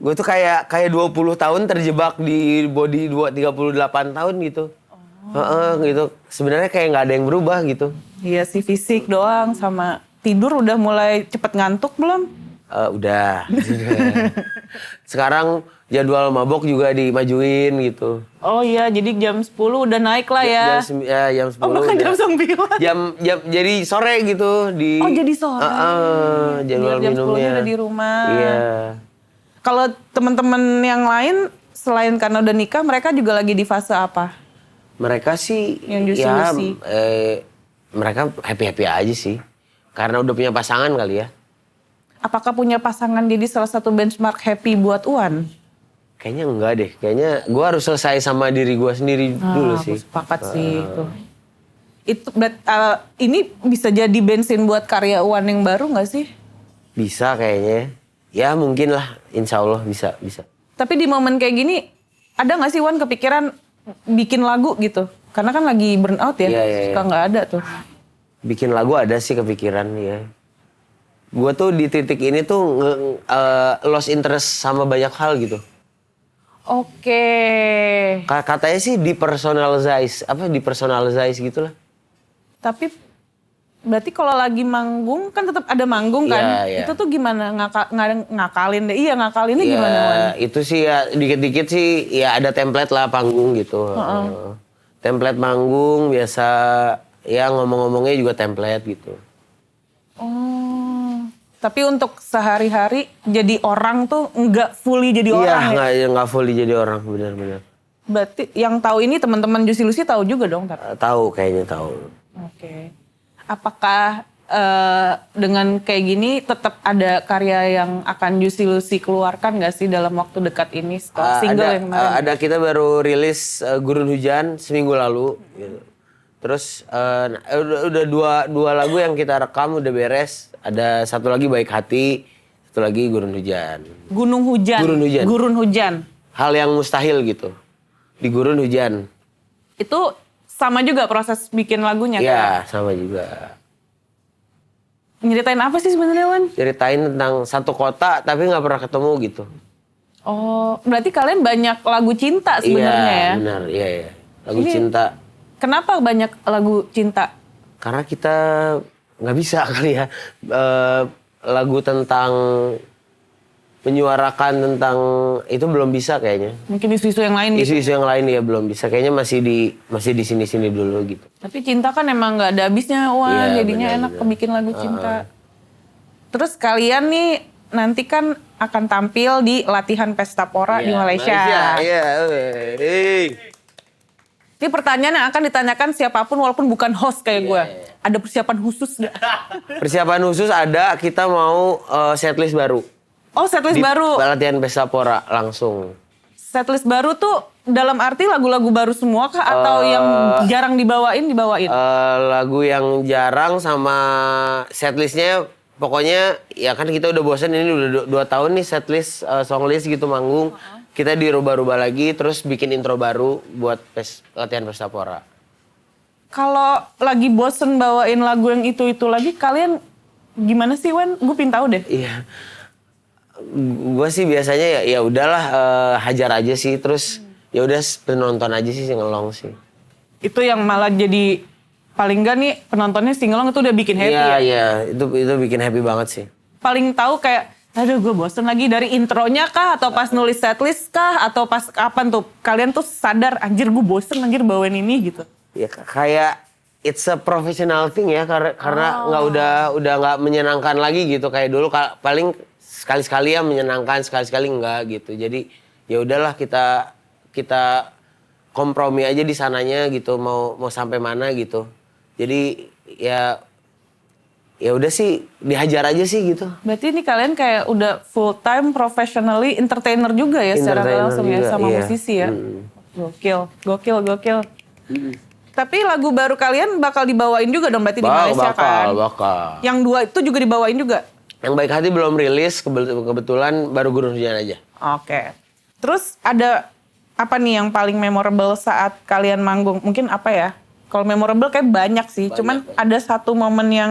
Gue tuh kayak 20 tahun terjebak di body 38 tahun gitu. Gitu. Sebenarnya kayak nggak ada yang berubah gitu. Iya sih fisik doang sama tidur udah mulai cepet ngantuk belum? Udah. Sekarang jadwal mabok juga dimajuin gitu. Oh iya, jadi jam 10 udah naik lah ya. Jam 10. Oh bukan jam 9. Jam jadi sore gitu di. Oh jadi sore. Jadwal jam minumnya. 10 udah di rumah. Iya. Kalau teman-teman yang lain selain karena udah nikah, mereka juga lagi di fase apa? Mereka sih Yang juicy-juicy. Mereka happy-happy aja sih. Karena udah punya pasangan kali ya. Apakah punya pasangan jadi salah satu benchmark happy buat Uwan? Kayaknya enggak deh. Kayaknya gue harus selesai sama diri gue sendiri dulu sih. Aku sepakat sih itu. Itu ini bisa jadi bensin buat karya Uwan yang baru nggak sih? Bisa kayaknya. Ya mungkin lah. Insya Allah bisa. Tapi di momen kayak gini, ada nggak sih Wan kepikiran bikin lagu gitu? Karena kan lagi burnout ya, suka nggak ada tuh. Bikin lagu ada sih kepikiran ya. Gue tuh di titik ini tuh lost interest sama banyak hal gitu. Oke. Katanya sih dipersonalize gitulah. Tapi berarti kalau lagi manggung kan tetap ada manggung kan? Iya. Itu tuh gimana ngakalin deh? Iya ngakalinnya gimana Wan? Itu sih ya dikit-dikit sih ya ada template lah panggung gitu. Template manggung biasa ya ngomong-ngomongnya juga template gitu. Oh. Tapi untuk sehari-hari jadi orang tuh nggak fully jadi orang ya? Iya nggak fully jadi orang benar-benar. Berarti yang tahu ini teman-teman Juicy Lucy tahu juga dong? Tahu kayaknya tahu. Oke. Apakah dengan kayak gini tetap ada karya yang akan Juicy Lucy keluarkan nggak sih dalam waktu dekat ini setelah single yang kemarin? Ada kita baru rilis Gurun Hujan seminggu lalu. Gitu. Terus udah dua lagu yang kita rekam udah beres. Ada satu lagi Baik Hati, satu lagi Gurun Hujan. Gunung Hujan. Gurun Hujan. Hal yang mustahil gitu. Di Gurun Hujan. Itu sama juga proses bikin lagunya kan? Iya, sama juga. Nyeritain apa sih sebenarnya Wan? Ceritain tentang satu kota tapi nggak pernah ketemu gitu. Oh, berarti kalian banyak lagu cinta sebenarnya ya? Iya, benar. Iya. Lagu cinta. Kenapa banyak lagu cinta? Karena kita nggak bisa kali ya. Lagu tentang menyuarakan tentang itu belum bisa kayaknya. Mungkin isu-isu yang lain gitu. Isu-isu yang lain ya belum bisa. Kayaknya masih di sini-sini dulu gitu. Tapi cinta kan emang nggak ada habisnya, Wan. Iya, jadinya benar, enak kebikin lagu cinta. Terus kalian nih nanti kan akan tampil di latihan Pesta Pora di Malaysia. Iya. Ini pertanyaan yang akan ditanyakan siapapun walaupun bukan host kayak gue. Ada persiapan khusus nggak? Persiapan khusus ada. Kita mau setlist baru. Oh, setlist baru. Latihan Pesta Pora langsung. Setlist baru tuh dalam arti lagu-lagu baru semua kah atau yang jarang dibawain? Lagu yang jarang sama setlistnya pokoknya ya kan kita udah bosan ini udah 2 tahun nih setlist songlist gitu manggung. kita dirubah-rubah lagi terus bikin intro baru buat latihan Pestapora. Kalau lagi bosen bawain lagu yang itu lagi, kalian gimana sih, Wan? Gue pengen tahu deh. Iya. Gue sih biasanya ya udahlah hajar aja sih, terus ya udah penonton aja sih singelong sih. Itu yang malah jadi paling enggak nih penontonnya singelong itu udah bikin happy ya? Iya, itu bikin happy banget sih. Paling tahu kayak, aduh gue bosen lagi dari intronya kah? Atau pas nulis setlist kah? Atau pas kapan tuh? Kalian tuh sadar, anjir gue bosen anjir bawain ini gitu. Ya kayak it's a professional thing ya, karena udah nggak menyenangkan lagi gitu kayak dulu. Paling sekali-sekali ya menyenangkan, sekali-sekali enggak gitu. Jadi ya udahlah kita kompromi aja di sananya gitu, mau sampai mana gitu. Jadi ya udah sih dihajar aja sih gitu. Berarti ini kalian kayak udah full time professionally entertainer juga ya secara langsung ya sama musisi ya. Gokil. Tapi lagu baru kalian bakal dibawain juga dong berarti di Malaysia kan? Bakal. Yang 2 itu juga dibawain juga? Yang Baik Hati belum rilis, kebetulan baru Gurun Hujan aja. Oke. Terus ada apa nih yang paling memorable saat kalian manggung? Mungkin apa ya? Kalau memorable kayak banyak sih. Cuman ada satu momen yang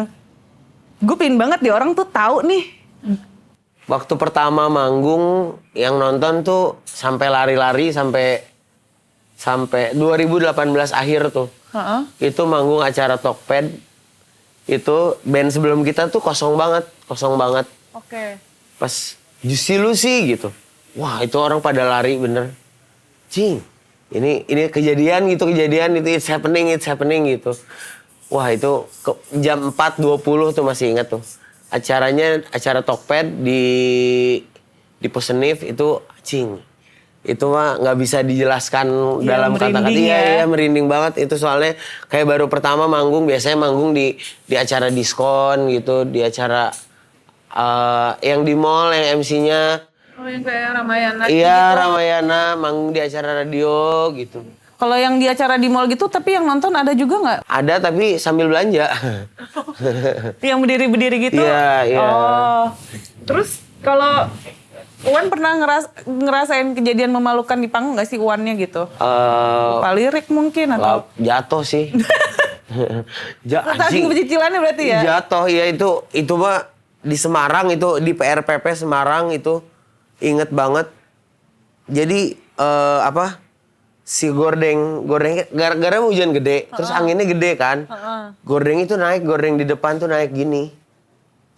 gue pingin banget di orang tuh tahu nih. Waktu pertama manggung yang nonton tuh sampai lari-lari sampai 2018 akhir tuh. Itu manggung acara Tokped. Itu band sebelum kita tuh kosong banget. Oke. Pas Juicy Lucy gitu. Wah, itu orang pada lari bener. Cing, ini kejadian itu it's happening gitu. Wah, itu jam 4.20 tuh masih ingat tuh. Acara Tokped di Posenif itu cing. Itu mah nggak bisa dijelaskan dalam kata-kata. Iya, merinding banget. Itu soalnya kayak baru pertama manggung, biasanya manggung di acara diskon gitu, di acara yang di mall yang MC-nya. Oh, yang kayak Ramayana iya, gitu. Ramayana, manggung di acara radio gitu. Kalau yang di acara di mall gitu, tapi yang nonton ada juga nggak? Ada, tapi sambil belanja. Yang berdiri-berdiri gitu? Iya. Oh. Terus kalau Uwan pernah ngerasain kejadian memalukan di panggung nggak sih Uwannya gitu? Lupa lirik mungkin atau? Jatuh sih. Saking pecicilannya berarti ya? Jatuh, ya itu mah di Semarang itu, di PRPP Semarang itu inget banget. Jadi si gordeng gara-gara hujan gede, terus anginnya gede kan. Gordeng itu gordeng di depan tuh naik gini.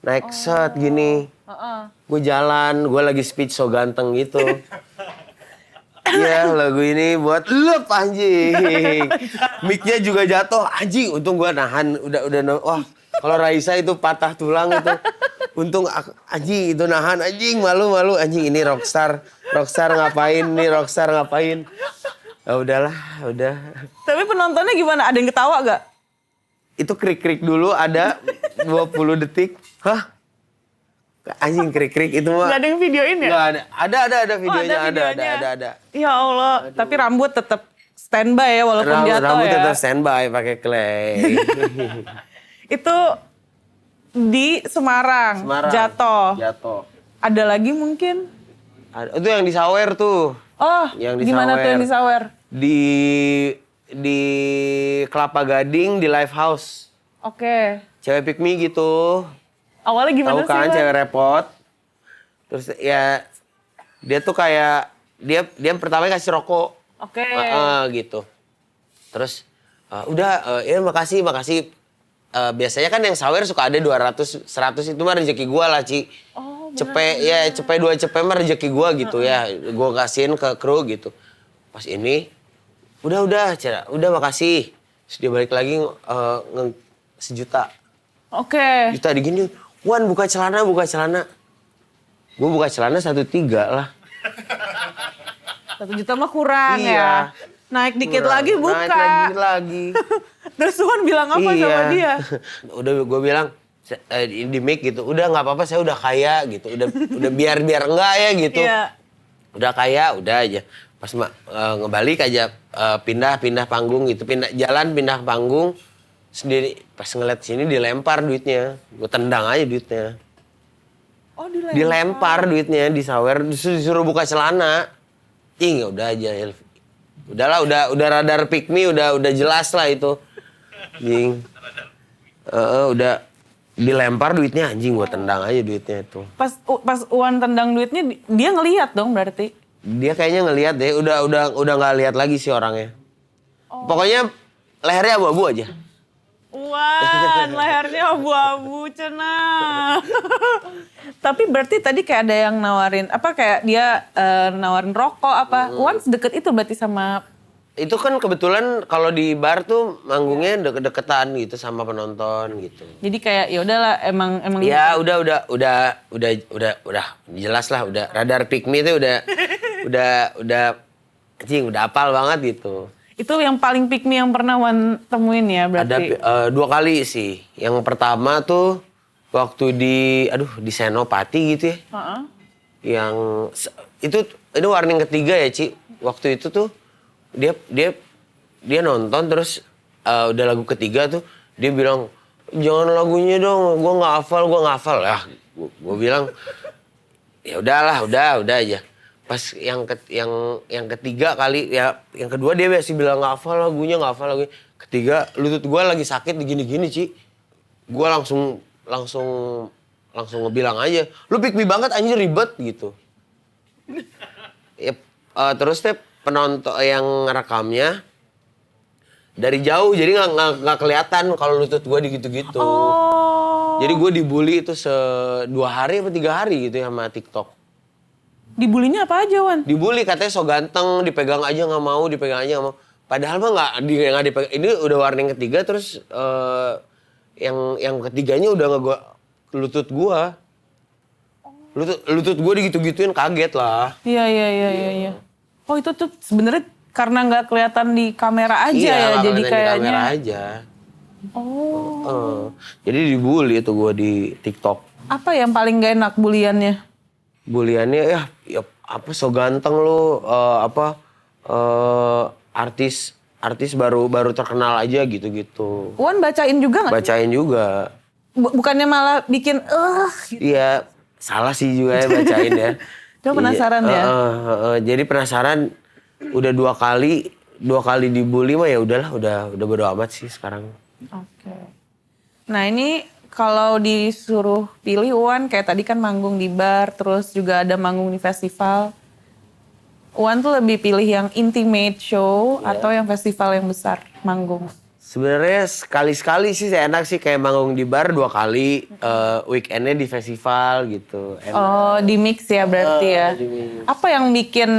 Naik set gini. Gue jalan, gue lagi speech so ganteng gitu. Iya, lagu ini buat lep anjing. Mic-nya juga jatuh anjing. Untung gue nahan, udah wah, kalau Raisa itu patah tulang itu. Untung anjing itu nahan anjing, malu anjing, ini rockstar ngapain nih, rockstar ngapain. Ya udahlah, udah. Tapi penontonnya gimana? Ada yang ketawa gak? Itu krik-krik dulu ada 20 detik. Hah? Anjing krik-krik itu mah. Gak ada yang videoin ya? Gak ada. Ada videonya, ada. Ya Allah, tapi rambut tetap standby ya walaupun jatuh ya. Rambut tetap standby pakai clay. Itu di Semarang. Jatuh. Ada lagi mungkin? Itu yang di Sawer tuh. Oh, gimana tuh yang di Sawer? Di Kelapa Gading di Live House. Oke. Cewek pick me gitu. Awalnya gimana sih? Tahu kan cewek repot. Terus ya dia tuh kayak dia pertama kasih rokok. Oke. Gitu. Terus ya makasih. Biasanya kan yang sawer suka ada 200, 100 itu mah rezeki gua lah, Ci. Oh, Cepe 2 cepe mah rezeki gua gitu ya. Gua kasihin ke kru gitu. Pas ini udah makasih. Terus dia balik lagi sejuta. Oke. Juta digini, Wan buka celana. Gua buka celana 1,3 lah. 1 juta mah kurang ya. Naik dikit lagi buka. Naik lagi. Terus Wan bilang apa sama dia? Udah gue bilang di mic gitu, udah nggak apa-apa saya udah kaya gitu, udah biar enggak ya gitu. Udah kaya, udah aja. Pas ngebalik aja pindah panggung gitu, pindah panggung sendiri. Pas ngeliat sini dilempar duitnya, gue tendang aja duitnya. Oh, dilempar. Dilempar duitnya di Sawer, disuruh buka celana. Ya udah aja Elvi. Udahlah, udah radar pick me, udah jelas lah itu. Jing. Udah dilempar duitnya, anjing gua tendang aja duitnya itu. Pas Uwan tendang duitnya, dia ngelihat dong berarti. Dia kayaknya ngelihat deh, udah nggak lihat lagi sih orangnya. Pokoknya lehernya abu-abu aja. Wan, lehernya abu-abu, cenah. Tapi berarti tadi kayak ada yang nawarin, kayak dia nawarin rokok apa. Wan sedekat itu berarti sama... Itu kan kebetulan kalau di bar tuh manggungnya deket-deketan gitu sama penonton gitu. Jadi kayak ya udahlah emang ya udah jelas lah, udah radar pick me itu udah anjing udah apal banget gitu. Itu yang paling pick me yang pernah Wan temuin ya berarti? Ada 2 kali sih. Yang pertama tuh waktu di Senopati gitu ya. Yang itu warning ketiga ya Ci. Waktu itu tuh dia nonton terus udah lagu ketiga tuh dia bilang jangan lagunya dong, gue nggak hafal ya. Gue bilang ya udahlah, udah aja. Pas yang ketiga kali ya, yang kedua dia masih bilang nggak hafal lagunya. Ketiga lutut gue lagi sakit gini Ci. Gue langsung ngebilang aja, lu pick me banget anjir, ribet gitu. Ya, terus deh penonton yang ngerekamnya dari jauh, jadi nggak kelihatan kalau lutut gue gitu-gitu. Jadi gue dibully itu 2 hari apa 3 hari gitu ya sama TikTok. Dibulinya apa aja Wan? Dibully katanya so ganteng, dipegang aja nggak mau. Padahal mah nggak dipegang. Ini udah warning ketiga terus yang ketiganya udah lutut gue. Lutut gue digitu-gituin, kaget lah. Iya. Oh itu tuh sebenarnya karena nggak kelihatan di kamera aja ya, jadi kayaknya. Di kamera aja. Jadi dibully tuh gue di TikTok. Apa yang paling gak enak buliannya? Buliannya ya apa so ganteng lu, artis baru terkenal aja gitu. Wan bacain juga nggak? Bacain juga. Bukannya malah bikin gitu. Iya, salah sih juga ya bacain ya. Cuma penasaran ya. Jadi penasaran, udah 2 kali dibully mah ya udahlah, udah bodo amat sih sekarang. Oke. Nah ini kalau disuruh pilih Wan, kayak tadi kan manggung di bar, terus juga ada manggung di festival. Wan tuh lebih pilih yang intimate show atau yang festival yang besar manggung? Sebenarnya sekali-sekali sih enak sih, kayak manggung di bar 2 kali, weekendnya di festival gitu. Enak. Oh di mix ya berarti ya. Apa yang bikin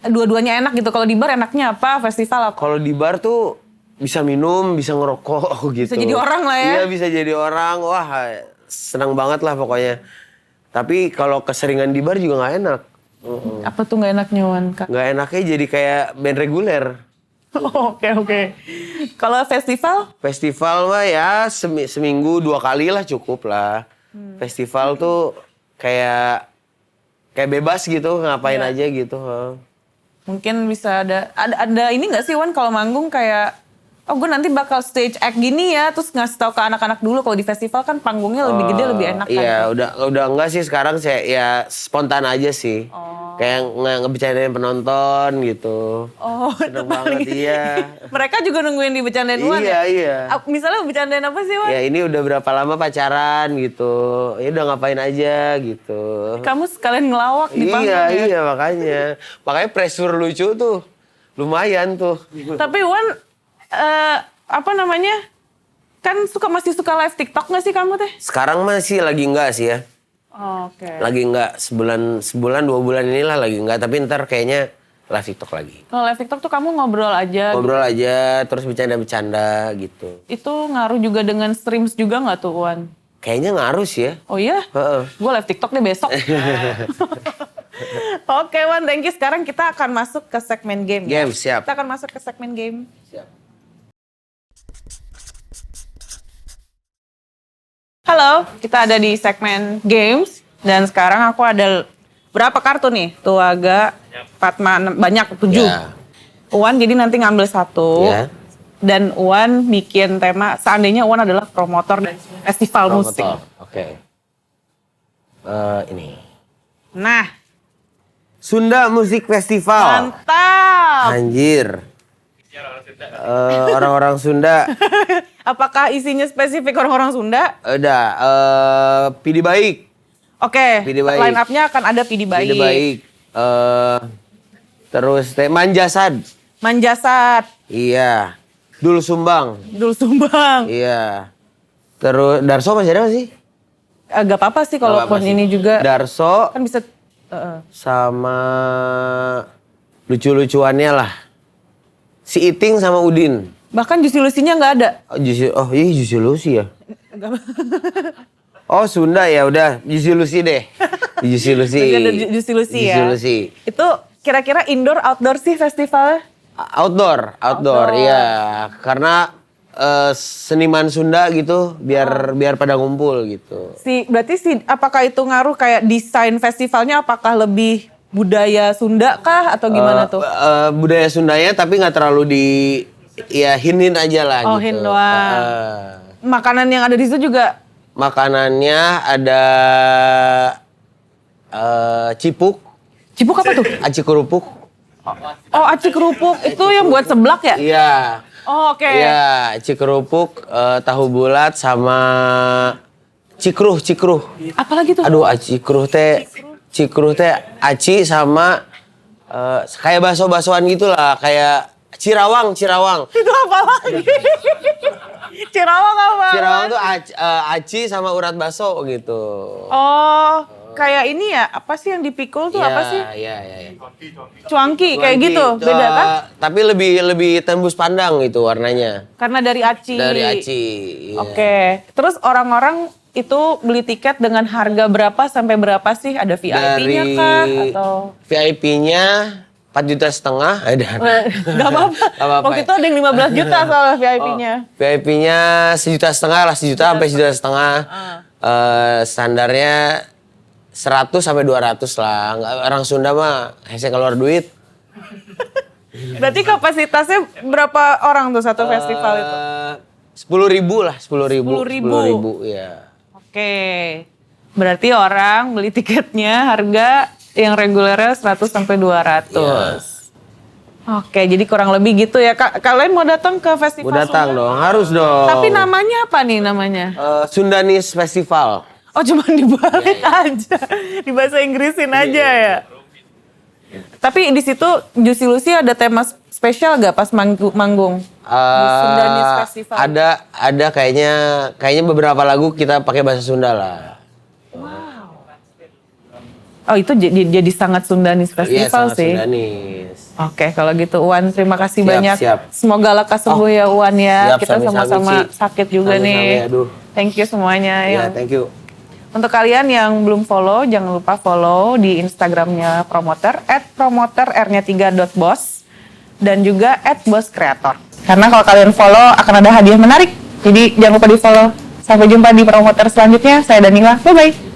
dua-duanya enak gitu? Kalau di bar enaknya apa? Festival apa? Kalau di bar tuh bisa minum, bisa ngerokok gitu. Bisa jadi orang lah ya? Iya bisa jadi orang, wah senang banget lah pokoknya. Tapi kalau keseringan di bar juga nggak enak. Apa tuh nggak enaknya Wan? Nggak enaknya jadi kayak band reguler. Oke. Kalau festival? Festival mah ya seminggu 2 kali lah cukup lah. Festival tuh kayak bebas gitu, ngapain aja gitu. Mungkin bisa ada ini nggak sih Wan kalau manggung kayak gue nanti bakal stage act gini ya, terus ngasih tahu ke anak-anak dulu. Kalau di festival kan panggungnya lebih gede, lebih enak kan? Iya, udah enggak sih sekarang, saya ya spontan aja sih. Kayak ngebicarain penonton gitu. Seneng banget iya. Mereka juga nungguin dibecandain Wan ya? Iya. Misalnya bercandain apa sih Wan? Ya ini udah berapa lama pacaran gitu. Ya udah ngapain aja gitu. Kamu sekalian ngelawak di panggung ya? Iya makanya. Makanya pressure lucu tuh lumayan tuh. Tapi Wan, kan masih suka live TikTok nggak sih kamu teh? Sekarang masih lagi enggak sih ya. Oke. Lagi enggak, sebulan 2 bulan inilah lagi enggak. Tapi ntar kayaknya live TikTok lagi. Kalau live TikTok tuh kamu ngobrol aja? Ngobrol aja, terus bercanda-bercanda gitu. Itu ngaruh juga dengan streams juga nggak tuh Wan? Kayaknya ngaruh sih ya. Oh iya? Gue live TikTok deh besok. Oke Wan, thank you. Sekarang kita akan masuk ke segmen game. Game, siap. Kita akan masuk ke segmen game. Siap. Halo, kita ada di segmen games. Dan sekarang aku ada berapa kartu nih? Tuh agak 4, banyak, 7. Ya. Uwan jadi nanti ngambil 1. Ya. Dan Uwan bikin tema, seandainya Uwan adalah promotor dan festival musik. Oke. Ini. Nah, Sunda Music Festival. Mantap. Anjir. Orang-orang Sunda. Apakah isinya spesifik orang-orang Sunda? Udah. Pidi Baik. Oke, Pidi Baik. line up-nya akan ada Pidi Baik. Pidi Baik. Terus Manjasad. Manjasat. Iya. Dul Sumbang. Dul Sumbang. Iya. Terus Darso masih ada sih? Gak apa-apa sih kalau pun ini juga. Darso. Kan bisa. Sama lucu-lucuannya lah. Si Iting sama Udin. Bahkan Juicy Lucy-nya nggak ada. Juicy Lucy ya. Oh Sunda ya udah Juicy Lucy deh. Juicy Lucy. Ada Juicy Lucy ya. Juicy Lucy. Itu kira-kira indoor outdoor sih festivalnya? Outdoor, iya. Karena seniman Sunda gitu, biar pada ngumpul gitu. Berarti apakah itu ngaruh kayak desain festivalnya? Apakah lebih budaya Sunda kah atau gimana tuh? Budaya Sundanya tapi nggak terlalu hin-hin aja lah gitu. Oh hin doang. Makanan yang ada di situ juga? Makanannya ada cipuk. Cipuk apa tuh? Aci kerupuk. Oh aci kerupuk, itu yang buat seblak ya? Iya. Oh oke. Iya, aci kerupuk, tahu bulat sama cikruh. Apalagi tuh? Aduh, cikruh teh aci sama kayak bakso-baksoan gitulah, kayak Cirawang. Itu apa lagi? Cirawang apa? Cirawang tuh aci sama urat bakso gitu. Oh, kayak ini ya? Apa sih yang dipikul tuh apa sih? Iya. Cuangki kayak gitu, beda kan? Tapi lebih tembus pandang gitu warnanya. Karena dari aci. Dari aci. Iya. Oke. Terus orang-orang itu beli tiket dengan harga berapa sampai berapa sih? Ada VIP-nya kah? Atau VIP-nya 4,5 juta. Gak apa-apa. Waktu itu ada yang 15 juta soal VIP-nya. VIP-nya 1,5 juta lah, 1 juta sampai 1,5 juta. Standarnya 100 sampai 200 lah. Orang Sunda mah hese keluar duit. Berarti kapasitasnya berapa orang tuh satu festival itu? 10.000 lah, 10.000. 10.000 ya. Oke. Berarti orang beli tiketnya harga yang regulernya 100 sampai 200. Ya. Oke, jadi kurang lebih gitu ya. Kalian mau datang ke festival? Mau datang Sunda? dong, harus dong. Tapi namanya apa nih namanya? Sundanis Festival. Oh, cuma dibalik aja. Di bahasa Inggrisin aja ya. Tapi di situ Juicy Lucy ada tema spesial gak pas manggung? Di Sundanis Festival. Ada kayaknya beberapa lagu kita pakai bahasa Sunda lah. Oh itu jadi sangat Sundanis Festival sangat sih. Sundanis. Oke kalau gitu Uwan terima kasih Siap, banyak. siap. Semoga lekas sembuh ya Uwan ya. Siap, Kita sama-sama sakit juga nih. Aduh. Thank you semuanya. Ya, thank you. Untuk kalian yang belum follow, jangan lupa follow di Instagramnya Promoter @promoter_r3.boss dan juga @bosscreator. Karena kalau kalian follow akan ada hadiah menarik. Jadi jangan lupa di follow. Sampai jumpa di Promoter selanjutnya. Saya Danila. Bye bye.